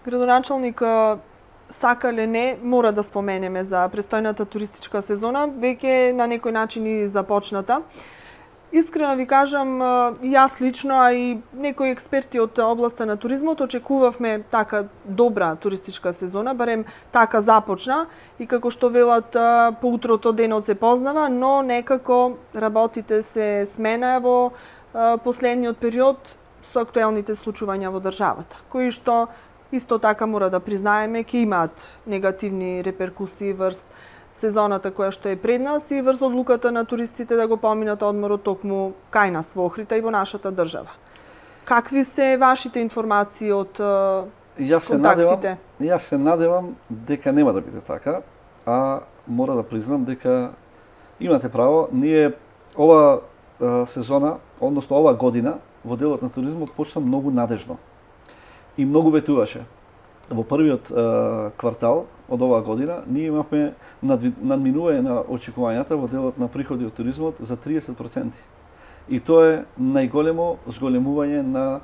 Градоначалник сакале не, мора да споменеме за престојната туристичка сезона, веќе на некој начин и започната. Искрено ви кажам, јас лично, а и некои експерти од областа на туризмот очекувавме така добра туристичка сезона, барем така започна и како што велат по утрото денот се познава, но некако работите се сменаа во последниот период со актуелните случувања во државата, кои што исто така мора да признаеме ќе имаат негативни реперкусии врз сезоната која што е пред нас и врз одлуката на туристите да го поминат одморот токму кај нас во Охрита и во нашата држава. Какви се вашите информации од контактите? Јас се надевам дека нема да биде така, а мора да признам дека имате право, ние ова сезона, односно ова година, во делот на туризмот почна многу надежно и многу ветуваше. Во првиот квартал од оваа година ние имавме надминување на очекувањата во делот на приходи од туризмот за 30%. И тоа е најголемо зголемување на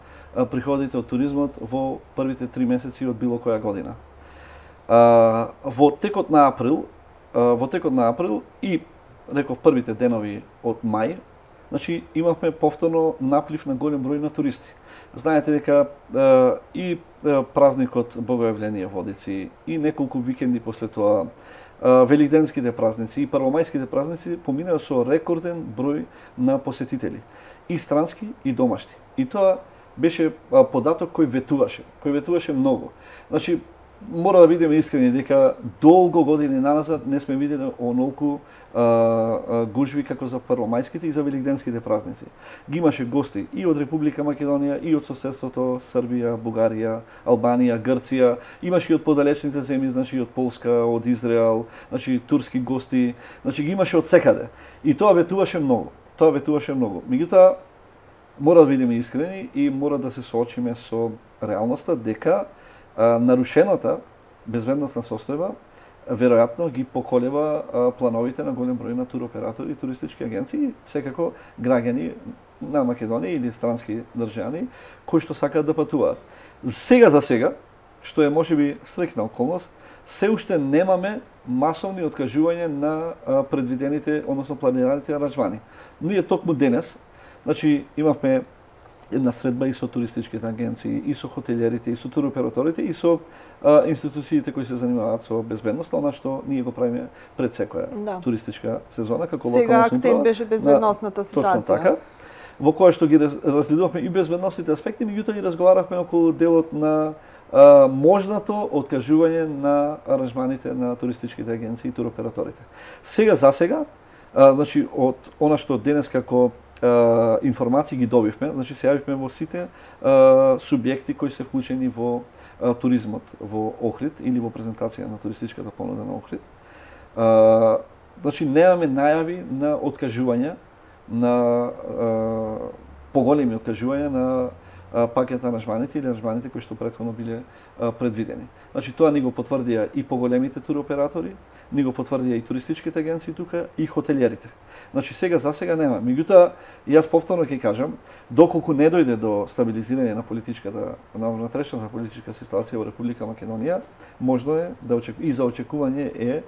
приходите од туризмот во првите 3 месеци од било која година. Во текот на април и реков првите денови од мај, значи имавме повторно наплив на голем број на туристи. Знаете дека и празникот Богојавление Водици и неколку викенди после тоа, великденските празници и првомајските празници поминаа со рекорден број на посетители, и странски и домашни. И тоа беше податок кој ветуваше многу. Значи, мора да бидеме искрени дека долго години назад не сме видели онолку гужви како за првомајските и за великденските празници. Ги имаше гости и од Република Македонија, и од соседството Србија, Бугарија, Албанија, Грција, имаше и од подалечните земји, значи и од Полска, од Израел, значи турски гости, значи ги имаше од секаде. И тоа ветуваше многу. Меѓутоа, мора да бидеме искрени и мора да се соочиме со реалноста дека нарушената безбедносна состојба веројатно ги поколева плановите на голем број на туроператори и туристички агенции, секако граѓани на Македонија или странски државјани кои што сакаат да патуваат. За сега, што е можеби среќна околност, се уште немаме масовни откажувања на предвидените, односно планираните аранжмани. Ние токму денес, значи имавме една средба и со туристичките агенции, и со хотелиерите, и со туроператорите, и со институциите кои се занимаваат со безбедност, она што ние го правиме пред секоја туристичка сезона, како локална самоуправа. Сега акцент беше безбедносната ситуација. Точно така. Во која што ги разгледувавме и безбедносните аспекти, меѓутоа и разговаравме околу делот на можното откажување на аранжманите на туристичките агенции и туроператорите. За сега, значи од она што денес како информации ги добивме, значи се јавивме во сите субјекти кои се вклучени во туризмот во Охрид или во презентација на туристичката понуда на Охрид. Значи немаме најави на откажувања, на поголеми откажувања на пакет аранжманите или аранжманите кои што претходно биле предвидени. Значи тоа ни го потврдија и поголемите туроператори, ни го потврдија и туристичките агенции тука и хотелиерите. Значи за сега нема. Меѓутоа, јас повторно ќе кажам, доколку не дојде до стабилизирање на политичката, на внатрешната политичка ситуација во Република Македонија, можно е да и за очекување е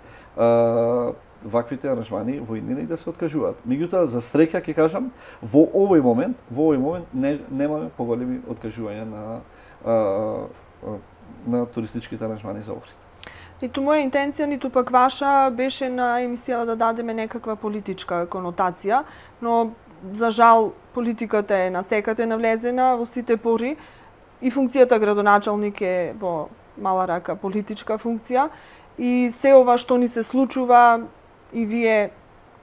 ваквите аранжмани во иднина и да се откажуваат. Меѓутоа, за среќа ќе кажам, во овој момент немаме поголеми откажувања на туристичките аранжмани за Охрид. Ниту моја интенција, ниту пак ваша беше на емисија да дадеме некаква политичка конотација, но за жал политиката е насекате навлезена во сите пори и функцијата градоначалник е во мала рака политичка функција и се ова што ни се случува и вие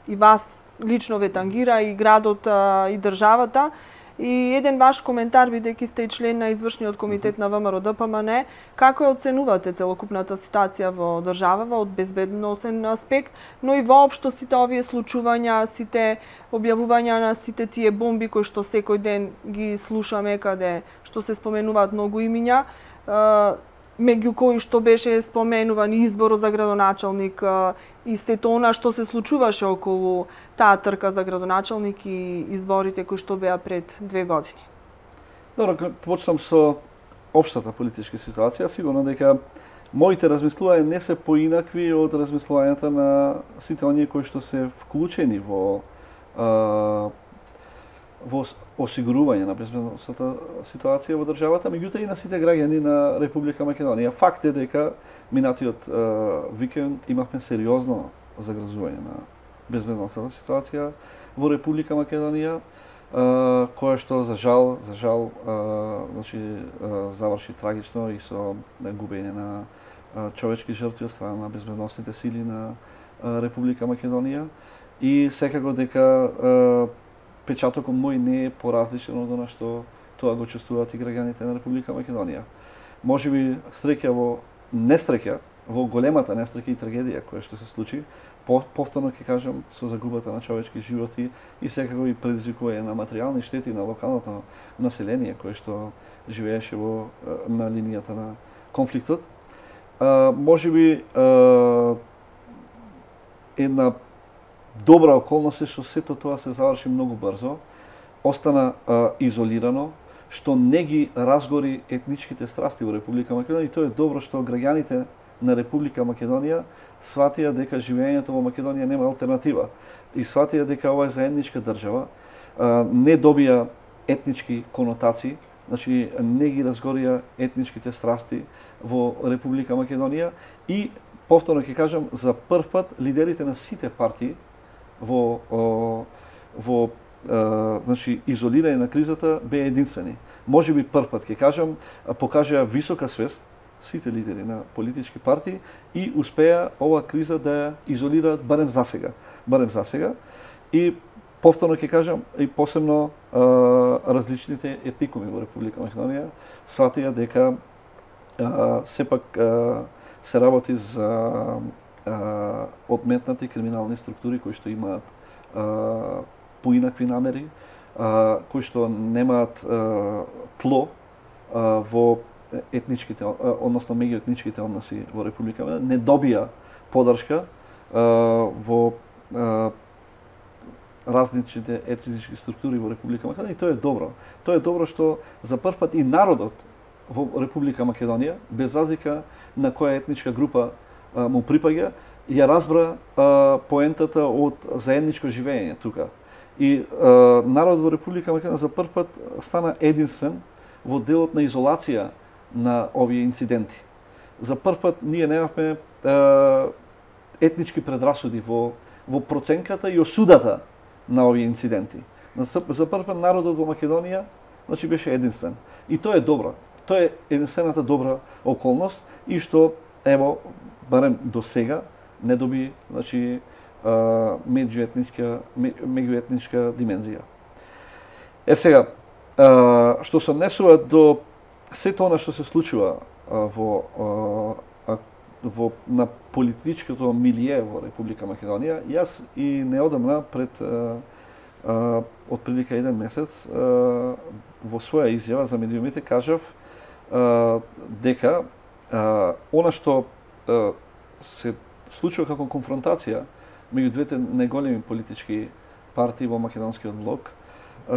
и вас лично ве тангира и градот и државата. И еден ваш коментар, бидејќи сте и член на извршниот комитет на ВМРО ДПМН, како ја оценувате целокупната ситуација во државава од безбедносен аспект, но и воопшто сите овие случувања, сите објавувања на сите тие бомби кои што секој ден ги слушаме, каде што се споменуваат многу имиња, меѓу кои што беше споменуван изборот за градоначалник и сето она што се случуваше околу таа трка за градоначалник и изборите кои што беа пред 2 години. Добро, почнам со општата политичка ситуација. Сигурно дека моите размислувања не се поинакви од размислувањата на сите оние кои што се вклучени во осигурување на безбедносната ситуација во државата, меѓутоа и на сите граѓани на Република Македонија. Факт е дека минатиот викенд имавме сериозно загрозување на безбедносната ситуација во Република Македонија, која што за жал значи заврши трагично и со губење на човечки жртви од страна на безбедносните сили на Република Македонија, и секако дека печатокот мој не е поразличен од она што тоа го чувствуваат и граѓаните на Република Македонија. Можеби среќа во несреќа, во големата несреќа и трагедија која што се случи, повторно ќе кажам, со загубата на човечки животи и секако и предизвикување на материјални штети на локалното население кое што живееше на линијата на конфликтот. Можеби една добра околност е што сето тоа се заврши многу брзо, остана изолирано, што не ги разгори етничките страсти во Република Македонија, и тоа е добро што граѓаните на Република Македонија сватија дека живењето во Македонија нема алтернатива и сватија дека ова е заедничка држава, не добија етнички конотации, значи не ги разгорија етничките страсти во Република Македонија, и повторно ќе кажам, за прв пат лидерите на сите партии во значи изолирање на кризата беа единствени. Можеби прв пат ќе кажам, покажаа висока свест сите лидери на политички партии и успеа оваа криза да ја изолираат барем за сега. И повторно ќе кажам, и посебно различните етникуми во Република Македонија сватија дека сепак се работи за одметнати криминални структури кои што имаат поинакви намери, кои што немаат тло во етничките, односно меѓуетничките односи во Република Македонија, не добија поддршка во различните етнички структури во Република Македонија, и тоа е добро. Тоа е добро што за прв пат и народот во Република Македонија, без разлика на која етничка група му припаѓа, ја разбра поентата од заедничко живење тука. И народот во Република Македонија за прв пат стана единствен во делот на изолација на овие инциденти. За прв пат ние немавме етнички предрасуди во проценката и осудата на овие инциденти. За прв пат народот во Македонија значи беше единствен. И тоа е добро. Тоа е единствената добра околност и што ево барем до сега не доби значи меѓуетничка димензија. Сега што се однесува до сето она што се случува на политичкото милие во Република Македонија, јас и неодамна пред отприлика 1 месец во своја изјава за медиумите кажав дека она што се случува како конфронтација меѓу двете најголеми политички партии во македонскиот блок,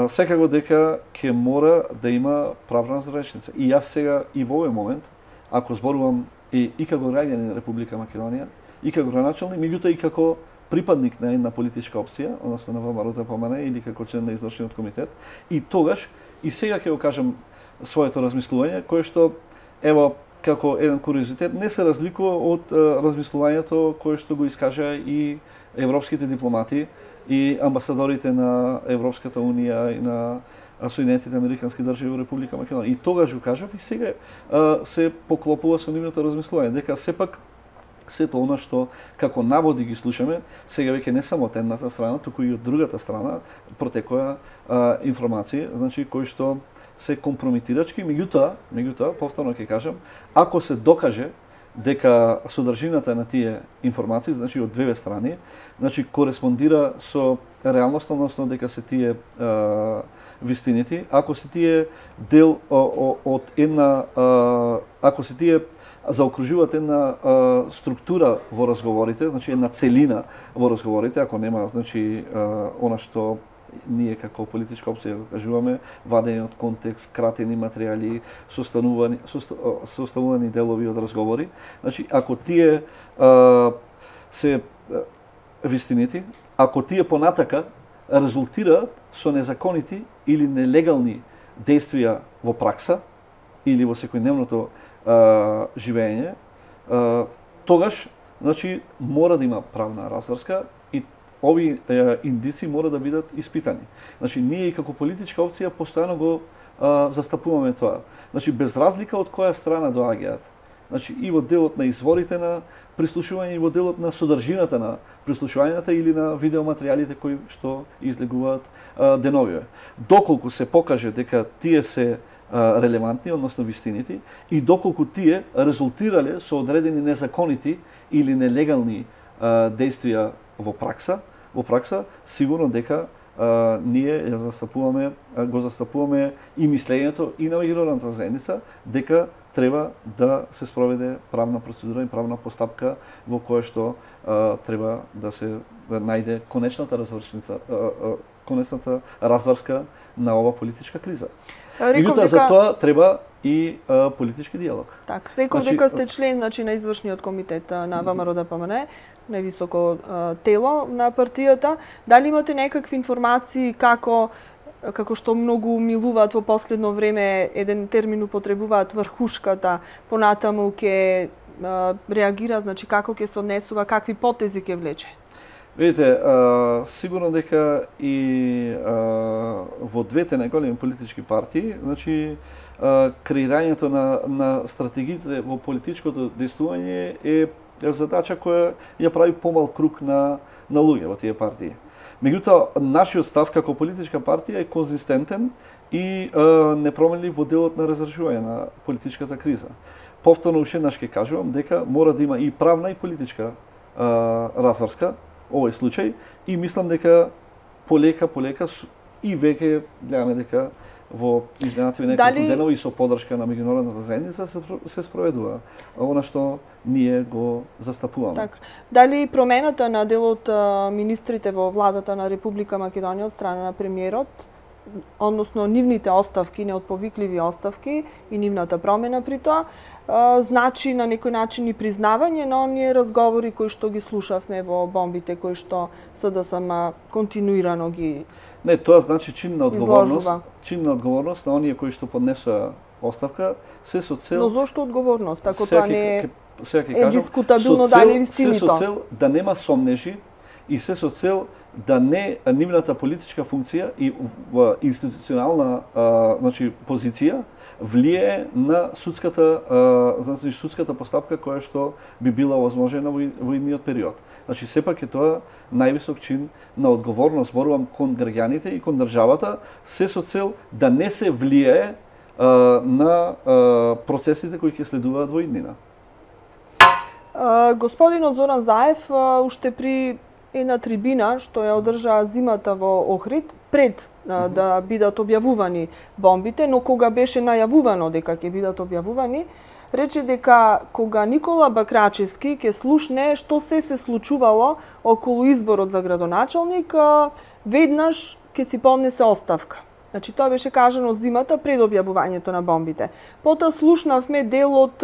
секако дека ќе мора да има правна разрешница. И јас сега и во овој момент, ако зборувам и како граѓанин на Република Македонија, и како граначалник, меѓутоа и како припадник на една политичка опција, односно на ВМРО-ДПМН или како член на извршниот комитет, и тогаш и сега ќе го кажам своето размислување, кое што ево како еден куриозитет не се разликува од размислувањето кое што го искажа и европските дипломати и амбасадорите на Европската унија и на Соединетите американски држави во Република Македонија. И тогаш го кажав и сега се поклопува со нивното размислување дека сепак сето она што како наводи ги слушаме, сега веќе не само од едната страна, туку и од другата страна протекоа информации, значи кои што се компрометирачки, меѓутоа повторно ќе кажам, ако се докаже дека содржината на тие информации, значи од две страни, значи кореспондира со реалноста, односно дека се тие вистините, ако се тие дел од една, ако се тие заокружуваат една структура во разговорите, значи една целина во разговорите, ако нема значи она што ние како политичка опција кажуваме, вадени од контекст, кратени материјали, составувани делови од разговори. Значи, ако тие се вистинити, ако тие понатака резултираат со незаконити или нелегални действија во пракса или во секојдневното живење, тогаш, значи, мора да има правна разврска и ови индици мора да бидат испитани. Значи, ние и како политичка опција постојано го застапуваме тоа. Значи, без разлика од која страна доаѓаат. Значи, и во делот на изворите на прислушување, и во делот на содржината на прислушувањата или на видеоматеријалите кои што излегуваат деновиве. Доколку се покаже дека тие се релевантни, односно вистинити, и доколку тие резултирале со одредени незаконити или нелегални действија во пракса, сигурно дека ние го застапуваме и мислењето и на меѓународната заедница дека треба да се спроведе правна процедура и правна постапка во која што треба да се најде конечната разврска на ова политичка криза. Меѓутоа за тоа треба и политички диалог. Така, реков дека сте член на извршниот комитет на ВМРО-ДПМН, највисоко тело на партијата. Дали имате некакви информации како што многу милуваат во последно време, еден термин употребуваат, врхушката, понатаму ќе реагира, значи како ќе се однесува, какви потези ќе влече? Видите, сигурно дека и во двете најголеми политички партии, значи креирањето на стратегиите во политичкото действување е задача која ја прави помал круг на луѓе во тие партии. Меѓутоа, нашиот став како политичка партија е конзистентен и непроменлив во делот на разрешување на политичката криза. Повторно уште еднаш ќе кажувам дека мора да има и правна и политичка разврска овој случај и мислам дека полека и веќе гледаме дека во изминативе неколку денови и со поддршка на меѓународната заедница се спроведува она што ние го застапуваме. Так. Дали промената на дел од министрите во владата на Република Македонија од страна на премиерот, односно нивните оставки, неотповикливи оставки и нивната промена при тоа, значи на некој начин и признавање на оние разговори кои што ги слушавме во бомбите, кои што СДСМ континуирано ги Не, тоа значи чин на одговорност на оние кои што поднесоа оставка, се со цел. Но зошто одговорност, ако тоа не е дискутабилно дали е вистинито? Се со цел да нема сомнежи и се со цел да не нивната политичка функција и институционална значи позиција влие на судската постапка која што би била возможена во идниот период. Значи сепак е тоа највисок чин на одговорност, зборувам кон граѓаните и кон државата, се со цел да не се влијае на процесите кои ќе следуваат во иднина. Господинот Зоран Заев уште при една трибина што ја одржа зимата во Охрид, пред да бидат објавувани бомбите, но кога беше најавувано дека ќе бидат објавувани, рече дека кога Никола Бакрачевски ќе слушне што се случувало околу изборот за градоначалник, веднаш ќе си поднесе оставка. Значи тоа беше кажано зимата пред објавувањето на бомбите. Потоа слушнавме дел од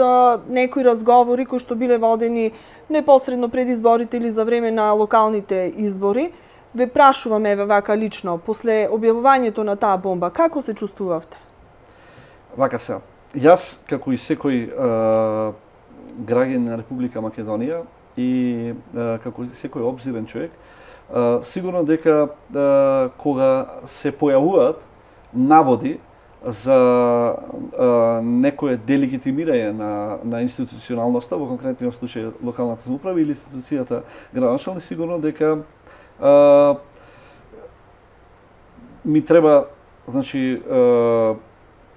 некои разговори кои што биле водени непосредно пред изборите или за време на локалните избори. Ве прашуваме еве вака лично, после објавувањето на таа бомба, како се чувствувавте? Вака се. Јас, како и секој граѓанин на Република Македонија и како и секој обзирен човек, сигурно дека кога се појавуваат наводи за некое делегитимирање на институционалноста, во конкретниот случај локалната самоуправа или институцијата градоначалник, сигурно дека ми треба, значи,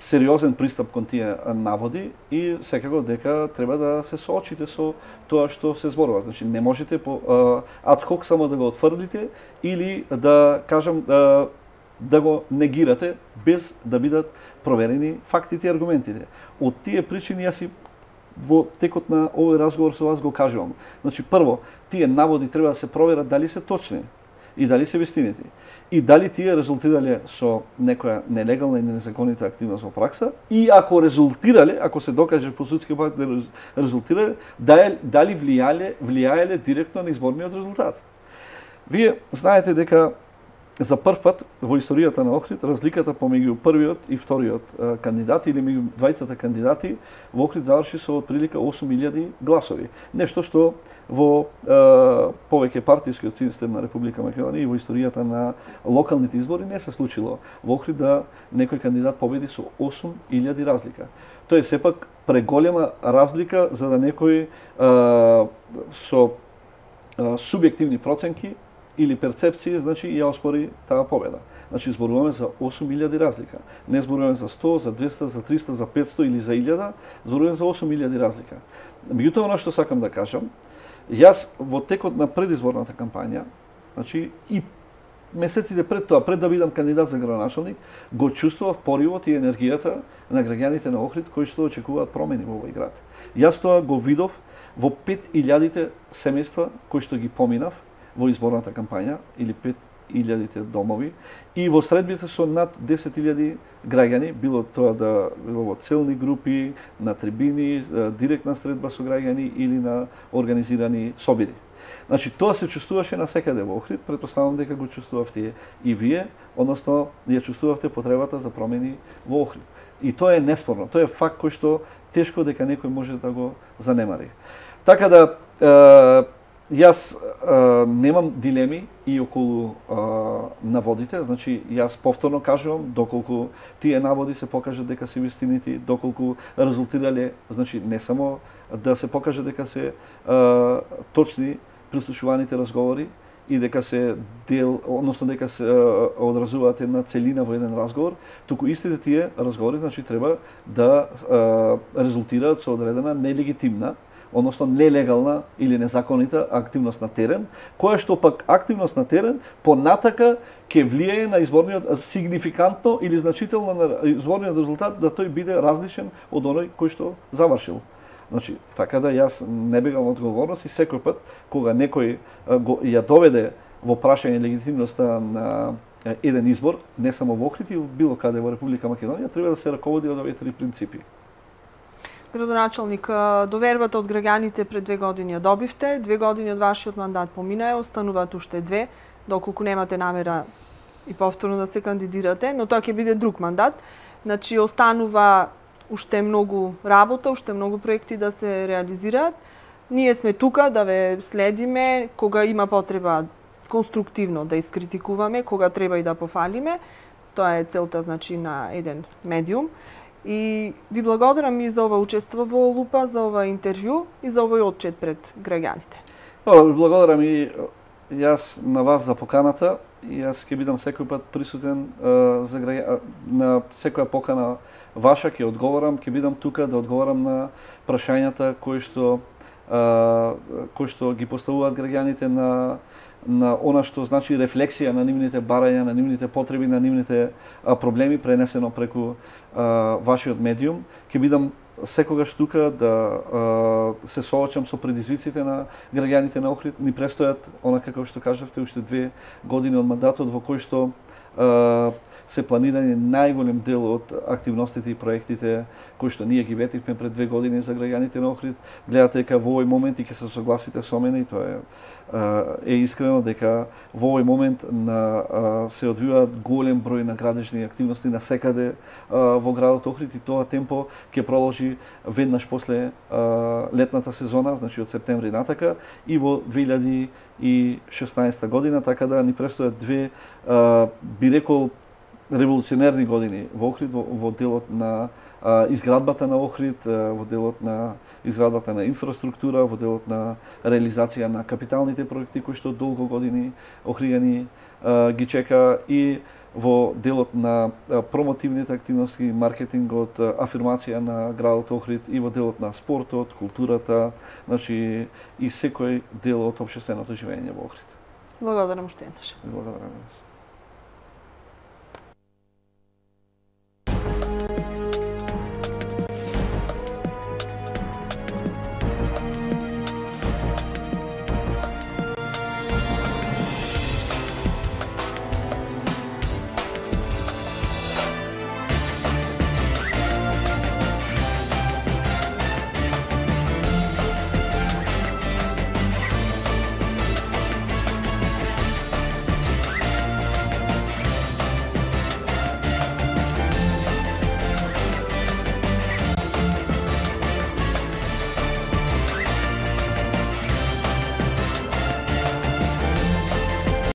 сериозен пристап кон тие наводи и секако дека треба да се соочите со тоа што се зборува. Значи не можете ад хок само да го отврдите или да кажам да го негирате без да бидат проверени фактите и аргументите. Од тие причини јас и во текот на овој разговор со вас го кажувам. Значи прво, тие наводи треба да се проверат дали се точни. и дали се вистините. И дали тие резултирале со некоја нелегална и незаконита активност во пракса, и ако резултирале, ако се докаже по судски пат да резултирале, дали влијаеле директно на изборниот резултат. Вие знаете дека за прв пат во историјата на Охрид разликата помеѓу првиот и вториот кандидат или меѓу двајцата кандидати во Охрид заврши со отприлика 8000 гласови. Нешто што во повеќе партискиот систем на Република Македонија и во историјата на локалните избори не се случило во Охрид да некој кандидат победи со 8000 разлика. Тоа е сепак преголема разлика за да некој со субјективни проценки или перцепции, значи ја оспори таа победа. Значи зборуваме за 8000 разлика. Не зборуваме за 100, за 200, за 300, за 500 или за 1000, зборуваме за 8000 разлика. Меѓутоа, она што сакам да кажам, јас во текот на предизборната кампања, значи и месеците пред тоа, пред да бидам кандидат за градоначалник, го чувствував поривот и енергијата на граѓаните на Охрид кои што очекуваат промени во овој град. Јас тоа го видов во 5000 семејства кои што ги поминав во изборната кампања, или 5000 домови, и во средбите со над 10.000 граѓани, било тоа да било во целни групи, на трибини, директна средба со граѓани или на организирани собири. Значи, тоа се чувствуваше насекаде во Охрид, претпоставам дека го чувствувавте и вие, односно, ја чувствувавте потребата за промени во Охрид. И тоа е неспорно, тоа е факт кој што тешко дека некој може да го занемари. Така да, јас немам дилеми и околу наводите, значи јас повторно кажувам, доколку тие наводи се покажат дека се вистините, доколку резултирале, значи не само да се покаже дека се точни прислушуваните разговори и дека се дел, односно дека се одразуваат една целина во еден разговор, туку истите тие разговори, значи треба да резултираат со одредена нелегитимна, односно нелегална или незаконита активност на терен, која што пак активност на терен понатака ќе влијае на изборниот сигнификантно или значително на изборниот резултат да тој биде различен од оној кој што завршил. Значи, така да јас не бегам од одговорност и секој пат кога некој ја доведе во прашање легитимноста на еден избор, не само во Охрид и било каде во Република Македонија, треба да се раководи од овие три принципи. Градоначалник, довербата од граѓаните пред 2 години ја добивте, 2 години од вашиот мандат поминаа, остануваат уште 2, доколку немате намера и повторно да се кандидирате, но тоа ќе биде друг мандат. Значи, останува уште многу работа, уште многу проекти да се реализираат. Ние сме тука да ве следиме, кога има потреба конструктивно да искритикуваме, кога треба и да пофалиме. Тоа е целта, значи, на еден медиум. И ви благодарам и за ова учество во Лупа, за ова интервју и за овој отчет пред граѓаните. Благодарам и јас на вас за поканата и јас ќе бидам секој пат присутен на секоја покана ваша, ќе одговорам, ќе бидам тука да одговорам на прашањата кои што ги поставуваат граѓаните на она што значи рефлексија на нивните барања, на нивните потреби, на нивните проблеми пренесено преку вашиот медиум. Ќе бидам секогаш тука да се соочам со предизвиците на граѓаните на Охрид. Ни престојат, она како што кажавте, уште 2 години од мандатот во кој што се планирани најголем дел од активностите и проектите кои што ние ги ветивме пред 2 години за граѓаните на Охрид. Гледате дека во овој момент и ќе се согласите со мене и тоа е искрено дека во овој момент се одвиваат голем број на градежни активности на секаде во градот Охрид и тоа темпо ќе продолжи веднаш после летната сезона, значи од септември натака и во 2016 година, така да ни престојат 2 би рекол револуционерни години во Охрид, во делот на изградбата на Охрид, во делот на изградбата на инфраструктура, во делот на реализација на капиталните проекти кои што долго години Охријани ги чека и во делот на промотивните активности, маркетингот, афирмација на градот Охрид и во делот на спортот, културата, значи и секој дел од општественото живење во Охрид. Благодарам уште еднаш. Благодарам.